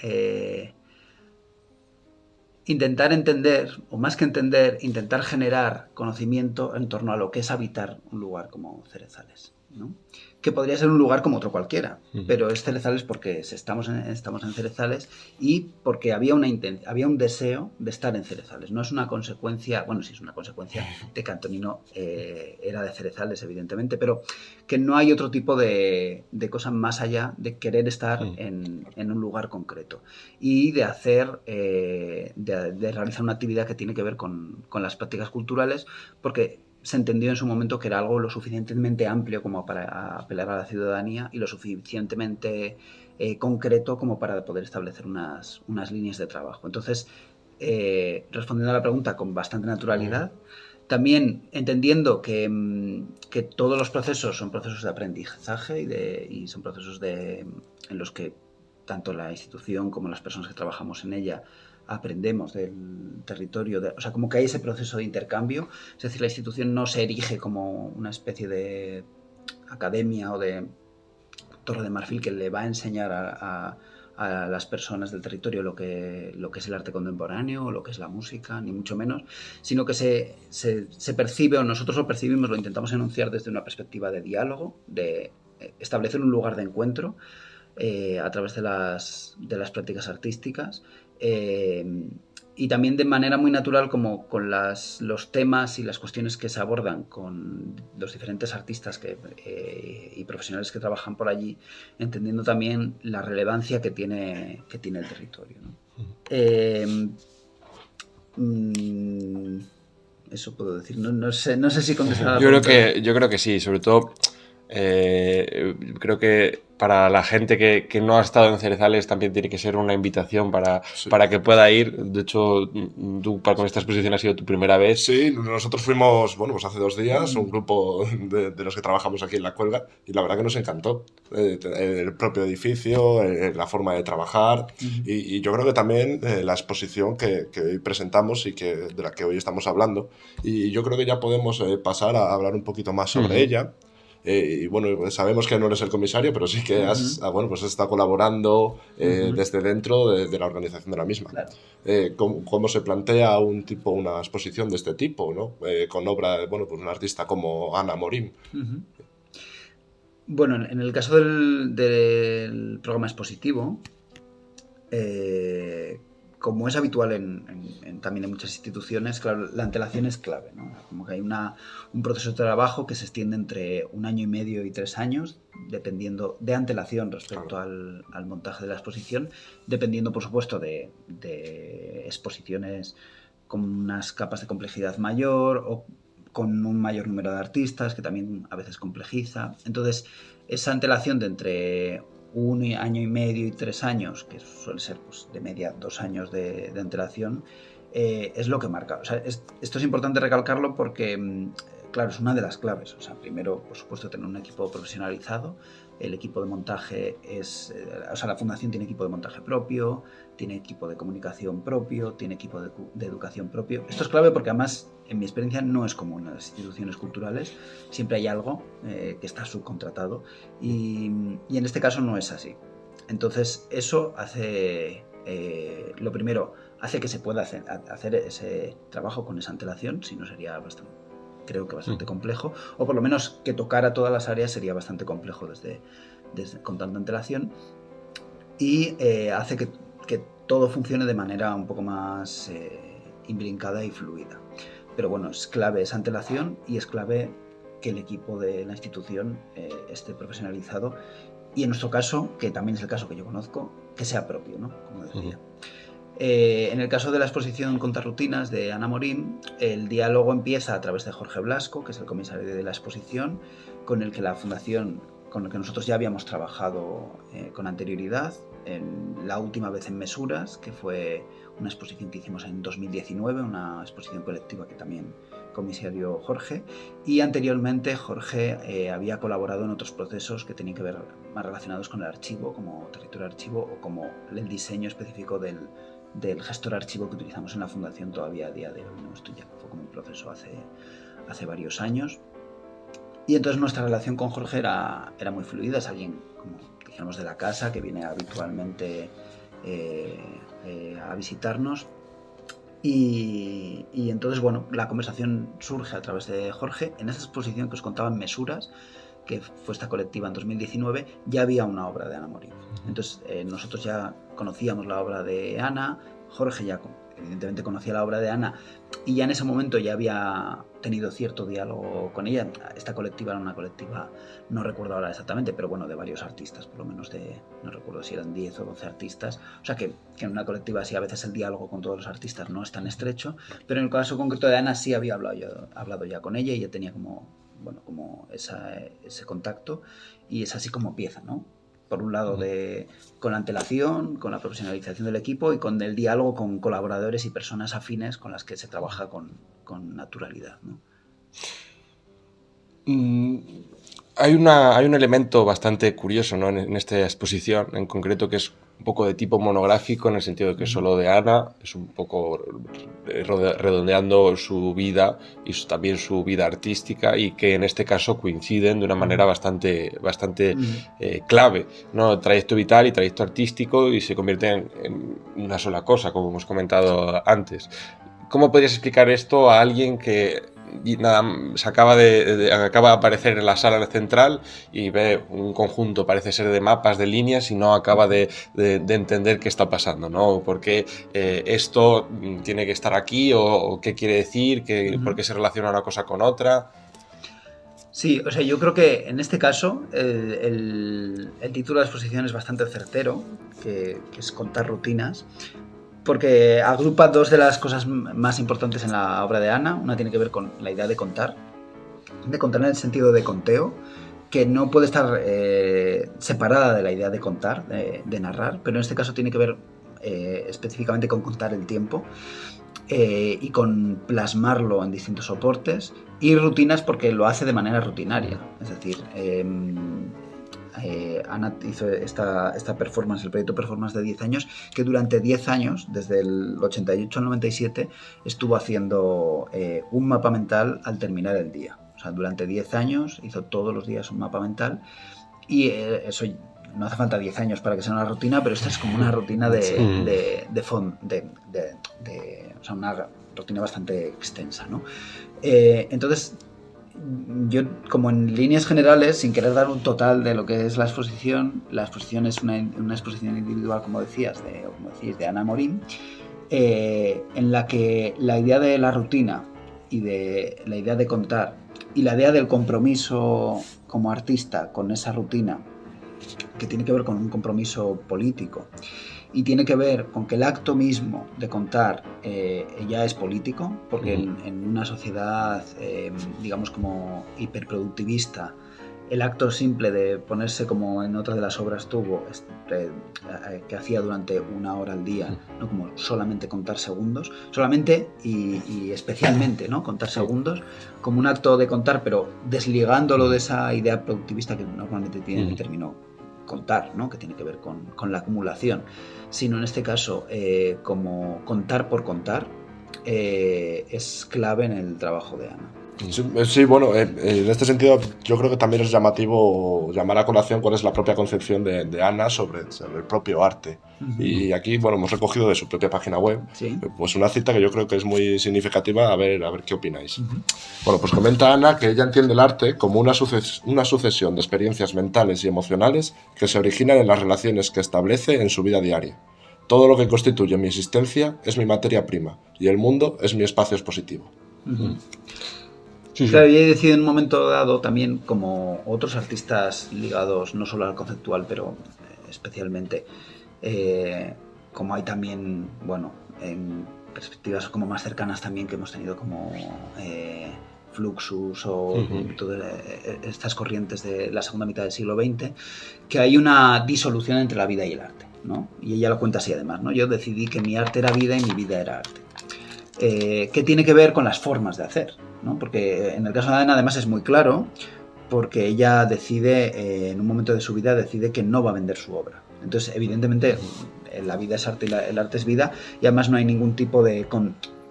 Speaker 5: entender, o más que entender, intentar generar conocimiento en torno a lo que es habitar un lugar como Cerezales, ¿no? Que podría ser un lugar como otro cualquiera, pero es Cerezales porque estamos en Cerezales y porque había un deseo de estar en Cerezales. No es una consecuencia, bueno, sí es una consecuencia de que Antonino era de Cerezales, evidentemente, pero que no hay otro tipo de cosa más allá de querer estar en un lugar concreto y de hacer, de realizar una actividad que tiene que ver con las prácticas culturales, porque se entendió en su momento que era algo lo suficientemente amplio como para apelar a la ciudadanía y lo suficientemente concreto como para poder establecer unas líneas de trabajo. Entonces, respondiendo a la pregunta con bastante naturalidad, también entendiendo que todos los procesos son procesos de aprendizaje y son procesos en los que tanto la institución como las personas que trabajamos en ella aprendemos del territorio, o sea, como que hay ese proceso de intercambio, es decir, la institución no se erige como una especie de academia o de torre de marfil que le va a enseñar a las personas del territorio lo que es el arte contemporáneo o lo que es la música, ni mucho menos, sino que se percibe, o nosotros lo percibimos, lo intentamos enunciar desde una perspectiva de diálogo, de establecer un lugar de encuentro a través de las prácticas artísticas, y también de manera muy natural, como con los temas y las cuestiones que se abordan con los diferentes artistas y profesionales que trabajan por allí, entendiendo también la relevancia que tiene el territorio, ¿no? Eso puedo decir. No sé si contestar a la pregunta.
Speaker 4: Yo creo que sí, sobre todo creo que para la gente que no ha estado en Cerezales también tiene que ser una invitación para que pueda ir. De hecho, tú con esta exposición ha sido tu primera vez.
Speaker 2: Sí, nosotros fuimos, bueno, pues hace 2 días, un grupo de los que trabajamos aquí en La Cuelga, y la verdad que nos encantó. El propio edificio, la forma de trabajar, y yo creo que también la exposición que hoy presentamos y de la que hoy estamos hablando. Y yo creo que ya podemos pasar a hablar un poquito más sobre ella. Y bueno, sabemos que no eres el comisario, pero sí que has estado colaborando desde dentro de la organización de la misma.
Speaker 5: Claro.
Speaker 2: ¿Cómo se plantea una exposición de este tipo, ¿no? Con obra, pues un artista como Ana Morim?
Speaker 5: Bueno, en el caso del programa expositivo, como es habitual también en muchas instituciones, claro, la antelación es clave, ¿no? Como que hay un proceso de trabajo que se extiende entre 1 año y medio y 3 años, dependiendo de antelación respecto al montaje de la exposición, dependiendo, por supuesto, de exposiciones con unas capas de complejidad mayor o con un mayor número de artistas, que también a veces complejiza. Entonces, esa antelación de entre 1 año y medio y 3 años, que suele ser pues, de media 2 años de antelación, es lo que marca. O sea, esto es importante recalcarlo porque, claro, es una de las claves. O sea, primero, por supuesto, tener un equipo profesionalizado. El equipo de montaje la fundación tiene equipo de montaje propio, tiene equipo de comunicación propio, tiene equipo de educación propio. Esto es clave porque además, en mi experiencia, no es común en las instituciones culturales. Siempre hay algo que está subcontratado y en este caso no es así. Entonces, eso hace, lo primero, hace que se pueda hacer ese trabajo con esa antelación, si no sería creo que bastante complejo, o por lo menos que tocara todas las áreas sería bastante complejo con tanta antelación, y hace que todo funcione de manera un poco más imbrincada y fluida. Pero bueno, es clave esa antelación y es clave que el equipo de la institución esté profesionalizado y en nuestro caso, que también es el caso que yo conozco, que sea propio, ¿no? Como decía. En el caso de la exposición Contrarrutinas de Ana Morín, el diálogo empieza a través de Jorge Blasco, que es el comisario de la exposición, con el que la fundación, con el que nosotros ya habíamos trabajado con anterioridad, la última vez en Mesuras, que fue una exposición que hicimos en 2019, una exposición colectiva que también comisarió Jorge, y anteriormente Jorge había colaborado en otros procesos que tenían que ver más relacionados con el archivo, como territorio archivo o como el diseño específico del gestor archivo que utilizamos en la fundación todavía a día de hoy, ¿no? Esto ya fue como un proceso hace varios años. Y entonces nuestra relación con Jorge era muy fluida, es alguien, como dijéramos, de la casa, que viene habitualmente a visitarnos. Y entonces, bueno, la conversación surge a través de Jorge. En esa exposición que os contaba en Mesuras, que fue esta colectiva en 2019, ya había una obra de Ana Morín. Entonces, nosotros ya conocíamos la obra de Ana, Jorge ya evidentemente conocía la obra de Ana, y ya en ese momento ya había tenido cierto diálogo con ella. Esta colectiva era una colectiva, no recuerdo ahora exactamente, pero bueno, de varios artistas, por lo menos no recuerdo si eran 10 o 12 artistas. O sea que en una colectiva así a veces el diálogo con todos los artistas no es tan estrecho, pero en el caso concreto de Ana sí había hablado ya con ella y ya tenía como ese contacto, y es así como empieza, ¿no? Por un lado con la antelación, con la profesionalización del equipo y con el diálogo con colaboradores y personas afines con las que se trabaja con naturalidad, ¿no?
Speaker 4: Hay un elemento bastante curioso, ¿no? en esta exposición en concreto, que es un poco de tipo monográfico, en el sentido de que solo de Ana, es un poco redondeando su vida y también su vida artística, y que en este caso coinciden de una manera bastante clave, ¿no? Trayecto vital y trayecto artístico, y se convierten en una sola cosa, como hemos comentado antes. ¿Cómo podrías explicar esto a alguien que se acaba de aparecer en la sala central y ve un conjunto, parece ser de mapas, de líneas, y no acaba de entender qué está pasando, ¿no? ¿Por qué esto tiene que estar aquí? ¿O qué quiere decir? ¿Por qué se relaciona una cosa con otra?
Speaker 5: Sí, o sea, yo creo que en este caso el título de la exposición es bastante certero, que es Contar rutinas, porque agrupa dos de las cosas más importantes en la obra de Ana. Una tiene que ver con la idea de contar en el sentido de conteo, que no puede estar separada de la idea de contar, de narrar, pero en este caso tiene que ver específicamente con contar el tiempo y con plasmarlo en distintos soportes, y rutinas porque lo hace de manera rutinaria, es decir, Ana hizo esta performance, el proyecto performance de 10 años, que durante 10 años, desde el 88 al 97, estuvo haciendo un mapa mental al terminar el día. O sea, durante 10 años hizo todos los días un mapa mental, y eso no hace falta 10 años para que sea una rutina, pero esta es como una rutina o sea, una rutina bastante extensa, ¿no? Entonces, yo, como en líneas generales, sin querer dar un total de lo que es la exposición es una exposición individual, como decís, de Ana Morín, en la que la idea de la rutina y de la idea de contar y la idea del compromiso como artista con esa rutina, que tiene que ver con un compromiso político y tiene que ver con que el acto mismo de contar ya es político, porque en una sociedad, digamos, como hiperproductivista, el acto simple de ponerse, como en otra de las obras tuvo, que hacía durante 1 hora al día, ¿no? Como solamente contar segundos, solamente y especialmente, ¿no? Contar segundos, como un acto de contar, pero desligándolo de esa idea productivista que normalmente tiene el término contar, ¿no? Que tiene que ver con la acumulación, sino en este caso como contar por contar, es clave en el trabajo de Ana.
Speaker 2: Sí, bueno, en este sentido yo creo que también es llamativo llamar a colación cuál es la propia concepción de Ana sobre el propio arte. Y aquí, bueno, hemos recogido de su propia página web,
Speaker 5: Sí.
Speaker 2: pues una cita que yo creo que es muy significativa, a ver qué opináis. Bueno, pues comenta Ana que ella entiende el arte como una sucesión de experiencias mentales y emocionales que se originan en las relaciones que establece en su vida diaria. Todo lo que constituye mi existencia es mi materia prima y el mundo es mi espacio expositivo.
Speaker 4: Sí, sí.
Speaker 5: Claro, y he decidido en un momento dado también, como otros artistas ligados no solo al conceptual, pero especialmente, como hay también, bueno, en perspectivas como más cercanas también que hemos tenido como Fluxus o todas estas corrientes de la segunda mitad del siglo XX, que hay una disolución entre la vida y el arte, ¿no? Y ella lo cuenta así además, ¿no? Yo decidí que mi arte era vida y mi vida era arte. Que tiene que ver con las formas de hacer, ¿no? Porque en el caso de Ana además es muy claro, porque ella decide, en un momento de su vida, decide que no va a vender su obra. Entonces, evidentemente, la vida es arte y el arte es vida, y además no hay ningún tipo de...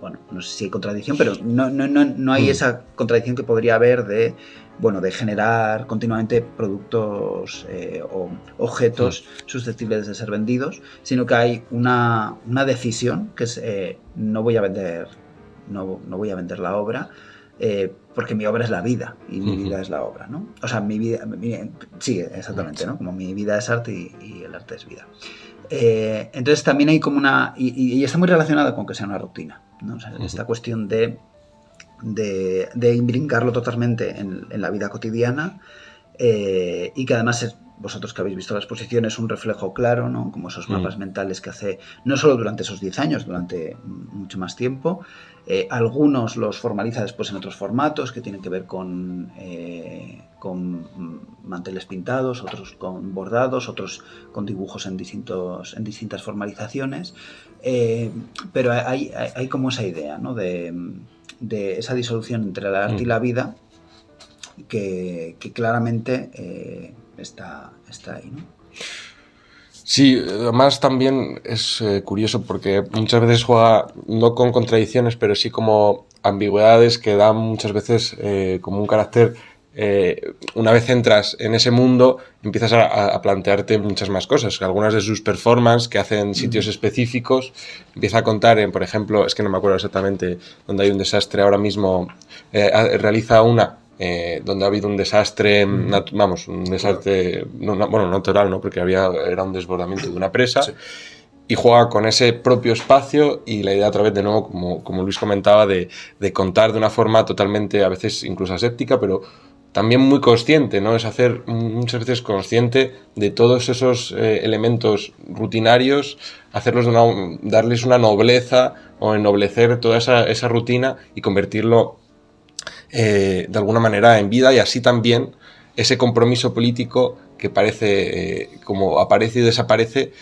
Speaker 5: bueno, no sé si hay contradicción, pero no hay esa contradicción que podría haber de, bueno, de generar continuamente productos o objetos susceptibles de ser vendidos, sino que hay una decisión que es no voy a vender la obra porque mi obra es la vida y mi vida es la obra, ¿no? O sea, mi vida, sí, exactamente, ¿no? Como mi vida es arte y el arte es vida. Entonces también hay como una... Y está muy relacionado con que sea una rutina, ¿no? O sea, esta cuestión de imbrincarlo totalmente en la vida cotidiana y que además vosotros que habéis visto la exposición es un reflejo claro, ¿no? Como esos mapas mentales que hace no solo durante esos 10 años, durante mucho más tiempo. Algunos los formaliza después en otros formatos que tienen que ver con manteles pintados, otros con bordados, otros con dibujos en distintas formalizaciones, pero hay como esa idea, ¿no? de esa disolución entre el arte y la vida que claramente está ahí, ¿no?
Speaker 4: Sí, además también es curioso porque muchas veces juega no con contradicciones, pero sí como ambigüedades que dan muchas veces como un carácter. Una vez entras en ese mundo, empiezas a plantearte muchas más cosas. Algunas de sus performances que hacen en sitios específicos, empieza a contar por ejemplo, es que no me acuerdo exactamente donde hay un desastre ahora mismo, realiza una donde ha habido un desastre, un desastre, bueno, natural, ¿no? Porque era un desbordamiento de una presa. Sí. Y juega con ese propio espacio y la idea otra vez de nuevo, como Luis comentaba, de contar de una forma totalmente, a veces incluso aséptica, pero también muy consciente, ¿no? Es hacer muchas veces consciente de todos esos elementos rutinarios, darles una nobleza o ennoblecer toda esa rutina y convertirlo de alguna manera en vida, y así también ese compromiso político que parece como aparece y desaparece,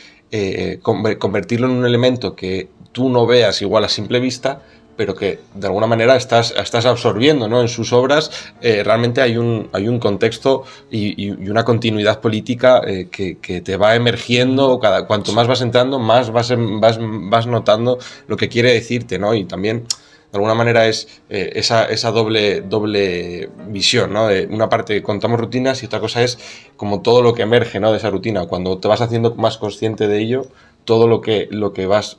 Speaker 4: convertirlo en un elemento que tú no veas igual a simple vista, pero que de alguna manera estás absorbiendo, ¿no? En sus obras realmente hay un contexto y una continuidad política que te va emergiendo. Cuanto más vas entrando, más vas notando lo que quiere decirte, ¿no? Y también de alguna manera es esa doble visión, ¿no? De una parte contamos rutinas y otra cosa es como todo lo que emerge, ¿no? De esa rutina. Cuando te vas haciendo más consciente de ello, todo lo que vas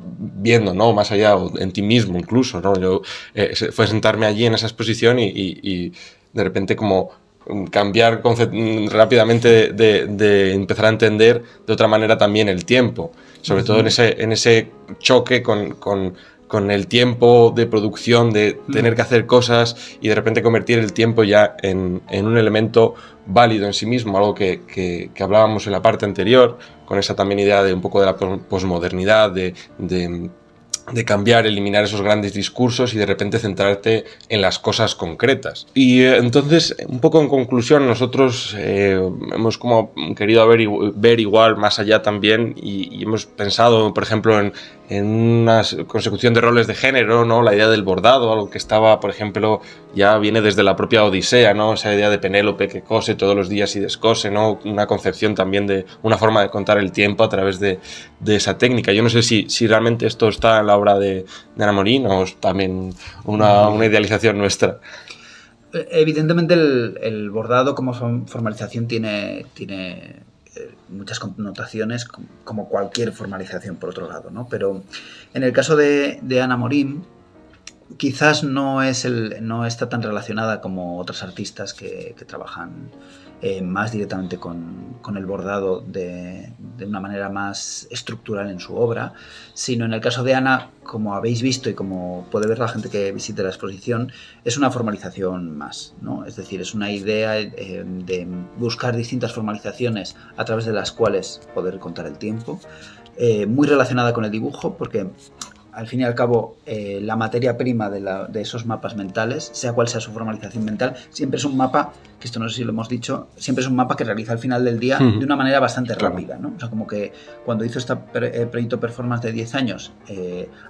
Speaker 4: viendo, ¿no? Más allá, en ti mismo incluso, ¿no? Yo fue sentarme allí en esa exposición y de repente como cambiar rápidamente de empezar a entender de otra manera también el tiempo, sobre todo en ese choque con el tiempo de producción, de tener que hacer cosas y de repente convertir el tiempo ya en un elemento válido en sí mismo, algo que hablábamos en la parte anterior, con esa también idea de un poco de la posmodernidad, de cambiar, eliminar esos grandes discursos y de repente centrarte en las cosas concretas. Y entonces, un poco en conclusión, nosotros hemos como querido ver igual más allá también y hemos pensado, por ejemplo, en una consecución de roles de género, ¿no? La idea del bordado, algo que estaba, por ejemplo, ya viene desde la propia Odisea, ¿no? Esa idea de Penélope que cose todos los días y descose, ¿no? Una concepción también de una forma de contar el tiempo a través de esa técnica. Yo no sé si realmente esto está en la obra de Ana Morín o es también una idealización nuestra.
Speaker 5: Evidentemente el bordado como formalización tiene muchas connotaciones, como cualquier formalización por otro lado, ¿no? Pero en el caso de Ana Morim, quizás no está tan relacionada como otras artistas que trabajan más directamente con el bordado de una manera más estructural en su obra, sino en el caso de Ana, como habéis visto y como puede ver la gente que visite la exposición, es una formalización más, ¿no? Es decir, es una idea de buscar distintas formalizaciones a través de las cuales poder contar el tiempo, muy relacionada con el dibujo, porque al fin y al cabo, la materia prima de esos mapas mentales, sea cual sea su formalización mental, siempre es un mapa, que esto no sé si lo hemos dicho, siempre es un mapa que realiza al final del día de una manera bastante rápida, ¿no? O sea, como que cuando hizo este proyecto Performance de 10 años,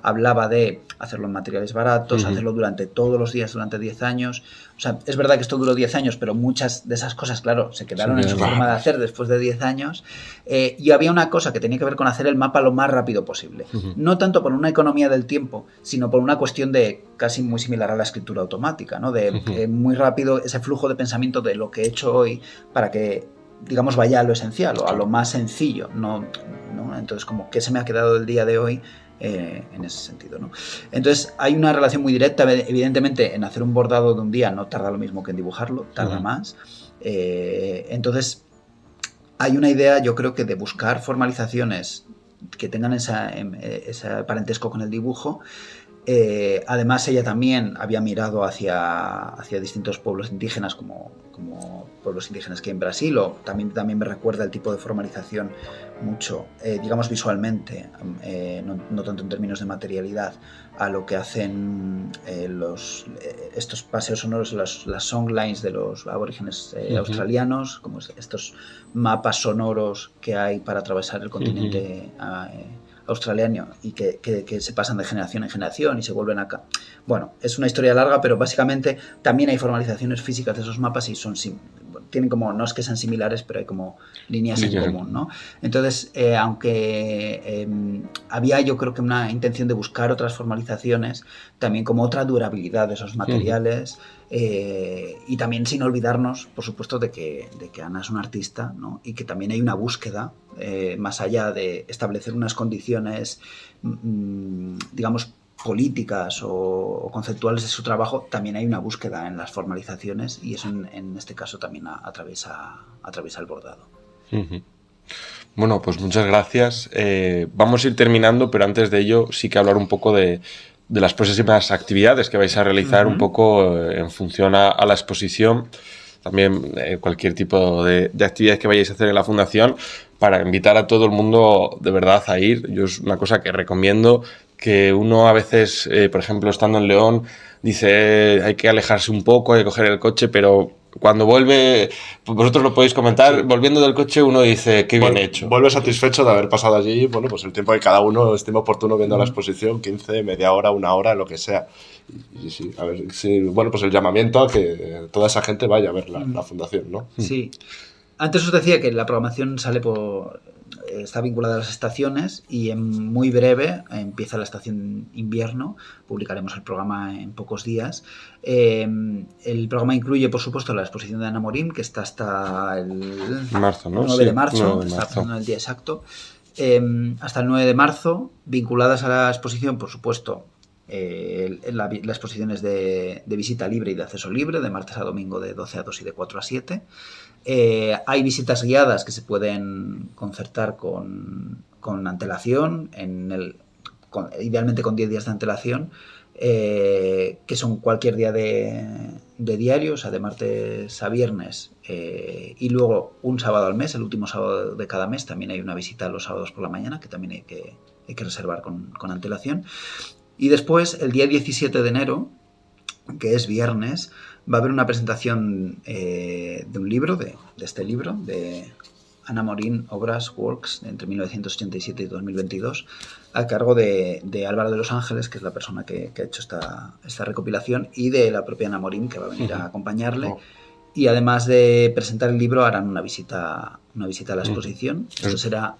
Speaker 5: hablaba de hacerlo en materiales baratos, hacerlo durante todos los días durante 10 años. O sea, es verdad que esto duró 10 años, pero muchas de esas cosas, claro, se quedaron en su forma de hacer después de 10 años. Y había una cosa que tenía que ver con hacer el mapa lo más rápido posible. No tanto por una economía del tiempo, sino por una cuestión de casi muy similar a la escritura automática, ¿no? De muy rápido ese flujo de pensamiento de lo que he hecho hoy para que, digamos, vaya a lo esencial o a lo más sencillo, ¿no? Entonces, como que se me ha quedado del día de hoy en ese sentido, ¿no? Entonces, hay una relación muy directa. Evidentemente, en hacer un bordado de un día no tarda lo mismo que en dibujarlo, tarda más. Entonces, hay una idea, yo creo que de buscar formalizaciones que tengan ese parentesco con el dibujo. Además, ella también había mirado hacia distintos pueblos indígenas como pueblos indígenas que hay en Brasil, o también me recuerda el tipo de formalización mucho, digamos visualmente, no tanto en términos de materialidad, a lo que hacen estos paseos sonoros, las songlines de los aborígenes australianos, como estos mapas sonoros que hay para atravesar el continente australiano y que se pasan de generación en generación y se vuelven acá. Bueno, es una historia larga, pero básicamente también hay formalizaciones físicas de esos mapas y tienen como, no es que sean similares, pero hay como líneas en común, ¿no? Entonces, aunque había, yo creo que una intención de buscar otras formalizaciones, también como otra durabilidad de esos materiales, y también sin olvidarnos, por supuesto, de que Ana es una artista, ¿no? Y que también hay una búsqueda, más allá de establecer unas condiciones, digamos, políticas o conceptuales de su trabajo, también hay una búsqueda en las formalizaciones, y eso en este caso también atraviesa el bordado.
Speaker 4: Bueno, pues muchas gracias. Vamos a ir terminando, pero antes de ello sí que hablar un poco de las próximas actividades que vais a realizar, un poco en función a la exposición. También cualquier tipo de actividades que vayáis a hacer en la fundación, para invitar a todo el mundo de verdad a ir. Yo es una cosa que recomiendo, que uno a veces, por ejemplo, estando en León, dice hay que alejarse un poco, hay que coger el coche, pero cuando vuelve, vosotros lo podéis comentar, volviendo del coche uno dice qué bien hecho.
Speaker 2: Vuelve satisfecho de haber pasado allí, bueno, pues el tiempo que cada uno estime oportuno viendo la exposición, 15, media hora, una hora, lo que sea. Y sí, a ver, sí, bueno, pues el llamamiento a que toda esa gente vaya a ver la fundación, ¿no?
Speaker 5: Sí. Antes os decía que la programación está vinculada a las estaciones, y en muy breve empieza la estación invierno. Publicaremos el programa en pocos días. El programa incluye, por supuesto, la exposición de Ana Morim, que está hasta el
Speaker 4: marzo, ¿no?
Speaker 5: 9 de marzo, está el día exacto. Hasta el 9 de marzo, vinculadas a la exposición, por supuesto, la exposición es de visita libre y de acceso libre, de martes a domingo de 12 a 2 y de 4 a 7. Hay visitas guiadas que se pueden concertar con antelación, idealmente con 10 días de antelación, que son cualquier día de diario, o sea, de martes a viernes, y luego un sábado al mes, el último sábado de cada mes. También hay una visita los sábados por la mañana, que también hay que reservar con antelación. Y después, el día 17 de enero, que es viernes, va a haber una presentación de un libro, de este libro, de Ana Morim, Obras, Works, entre 1987 y 2022, a cargo de Álvaro de los Ángeles, que es la persona que ha hecho esta recopilación, y de la propia Ana Morim, que va a venir a acompañarle. Y además de presentar el libro, harán una visita a la exposición. Esto será...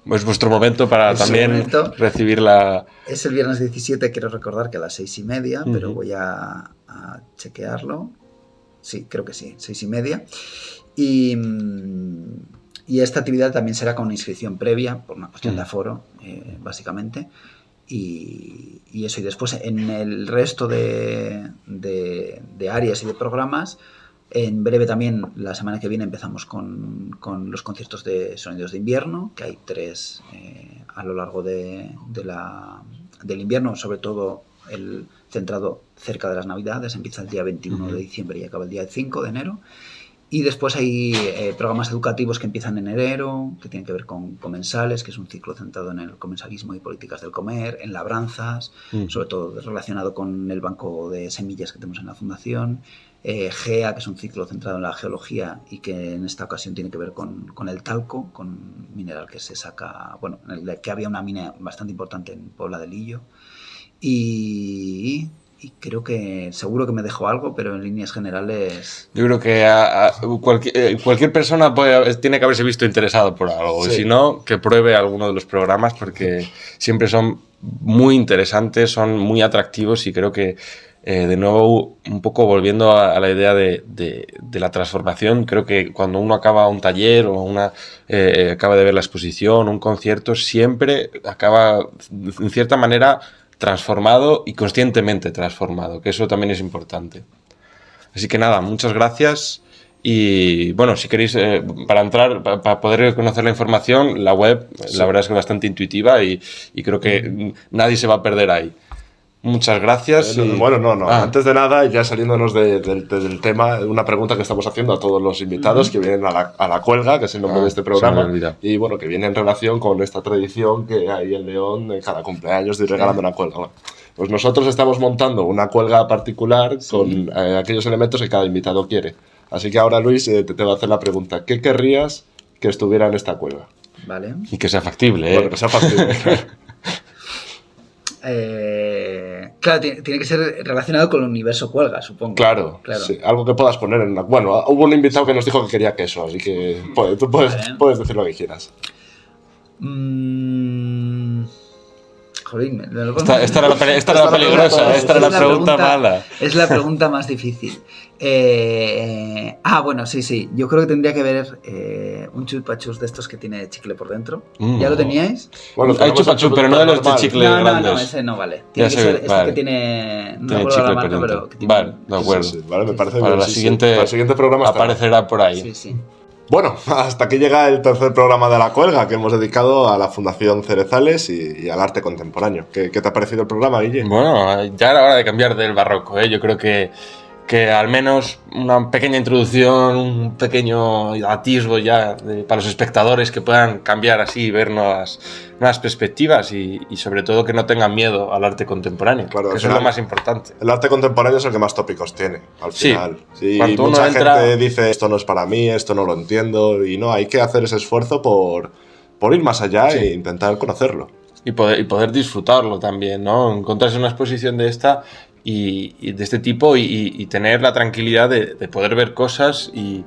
Speaker 4: Es vuestro momento para también recibir la...
Speaker 5: Es el viernes 17, quiero recordar que a las 6:30, pero voy a chequearlo. sí, creo que sí, 6:30. Y esta actividad también será con inscripción previa, por una cuestión de aforo, básicamente. Y eso, y después en el resto de áreas y de programas, en breve también, la semana que viene empezamos con los conciertos de Sonidos de Invierno, que hay 3 a lo largo del invierno, sobre todo el centrado cerca de las Navidades, empieza el día 21 de diciembre y acaba el día 5 de enero. Y después hay programas educativos que empiezan en enero, que tienen que ver con comensales, que es un ciclo centrado en el comensalismo y políticas del comer, en labranzas, sobre todo relacionado con el banco de semillas que tenemos en la fundación, GEA, que es un ciclo centrado en la geología y que en esta ocasión tiene que ver con el talco, con mineral que se saca, bueno, en el que había una mina bastante importante en Puebla de Lillo. Y creo que seguro que me dejo algo, pero en líneas generales...
Speaker 4: Yo creo que cualquier persona tiene que haberse visto interesado por algo. Sí. Y si no, que pruebe alguno de los programas porque siempre son muy interesantes, son muy atractivos y creo que, de nuevo, un poco volviendo a la idea de la transformación, creo que cuando uno acaba un taller o acaba de ver la exposición, un concierto, siempre acaba, en cierta manera, transformado y conscientemente transformado, que eso también es importante. Así que nada, muchas gracias y bueno, si queréis, para poder conocer la información, la web, la verdad es que es bastante intuitiva y creo que nadie se va a perder ahí. Muchas gracias.
Speaker 2: Antes de nada, ya saliéndonos del tema, una pregunta que estamos haciendo a todos los invitados que vienen a la cuelga, que es el nombre de este programa, y bueno, que viene en relación con esta tradición que hay en León de cada cumpleaños de ir regalando una cuelga. Bueno, pues nosotros estamos montando una cuelga particular con aquellos elementos que cada invitado quiere. Así que ahora, Luis, te voy a hacer la pregunta. ¿Qué querrías que estuviera en esta cuelga?
Speaker 5: Vale.
Speaker 4: Y que sea factible,
Speaker 2: Bueno, que sea factible.
Speaker 5: Claro, tiene que ser relacionado con el universo cuelga, supongo.
Speaker 2: Claro. Sí, algo que puedas poner en una... Bueno, hubo un invitado que nos dijo que quería queso, así que tú puedes decir lo que quieras.
Speaker 5: Jolín,
Speaker 4: esta era la peligrosa, esta era la pregunta mala.
Speaker 5: Es la pregunta más difícil. Bueno, sí. Yo creo que tendría que haber un chupachus de estos que tiene chicle por dentro. ¿Ya lo teníais?
Speaker 4: Bueno, hay chupachus, pero no de los de chicle grandes.
Speaker 5: No, ese no vale. Tiene que ser este que tiene... No recuerdo la marca, pero...
Speaker 4: Vale, de acuerdo.
Speaker 2: Sí, vale, me parece
Speaker 4: para
Speaker 2: bien.
Speaker 4: Para el siguiente programa aparecerá por ahí.
Speaker 5: Sí.
Speaker 2: Bueno, hasta aquí llega el tercer programa de La Cuelga que hemos dedicado a la Fundación Cerezales y al arte contemporáneo. ¿Qué te ha parecido el programa, Guille?
Speaker 4: Bueno, ya era hora de cambiar del barroco, ¿eh? Yo creo que al menos una pequeña introducción, un pequeño atisbo ya para los espectadores que puedan cambiar así y ver nuevas perspectivas y sobre todo que no tengan miedo al arte contemporáneo,
Speaker 2: claro,
Speaker 4: que eso es lo más importante.
Speaker 2: El arte contemporáneo es el que más tópicos tiene, al final. Sí,
Speaker 4: mucha
Speaker 2: gente dice esto no es para mí, esto no lo entiendo y no, hay que hacer ese esfuerzo por ir más allá e intentar conocerlo.
Speaker 4: Y poder disfrutarlo también, ¿no? Encontrarse una exposición de esta y de este tipo y tener la tranquilidad de poder ver cosas y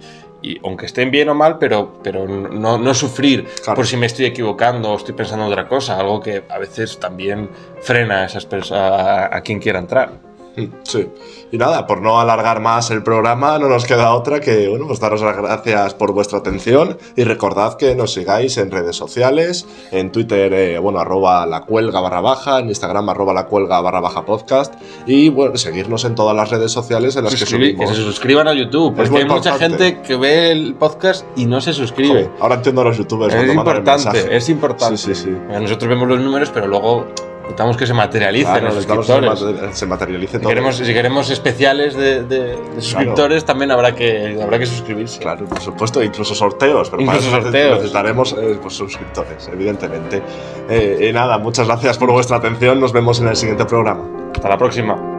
Speaker 4: aunque estén bien o mal, pero no sufrir por si me estoy equivocando o estoy pensando en otra cosa, algo que a veces también frena a quien quiera entrar.
Speaker 2: Sí. Y nada, por no alargar más el programa, no nos queda otra que, bueno, pues daros las gracias por vuestra atención y recordad que nos sigáis en redes sociales, en Twitter, @lacuelga_, en Instagram @lacuelga_podcast y, bueno, seguirnos en todas las redes sociales en las que subimos.
Speaker 4: Que se suscriban a YouTube, porque hay mucha gente que ve el podcast y no se suscribe.
Speaker 2: Joder, ahora entiendo a los youtubers.
Speaker 4: Es importante.
Speaker 2: Sí.
Speaker 4: Nosotros vemos los números, pero luego... Necesitamos que se materialicen los suscriptores.
Speaker 2: Se materialice todo.
Speaker 4: Si queremos especiales de suscriptores, también habrá que suscribirse.
Speaker 2: Claro, por supuesto, incluso sorteos. Pero necesitaremos suscriptores, evidentemente. Y nada, muchas gracias por vuestra atención. Nos vemos en el siguiente programa.
Speaker 4: Hasta la próxima.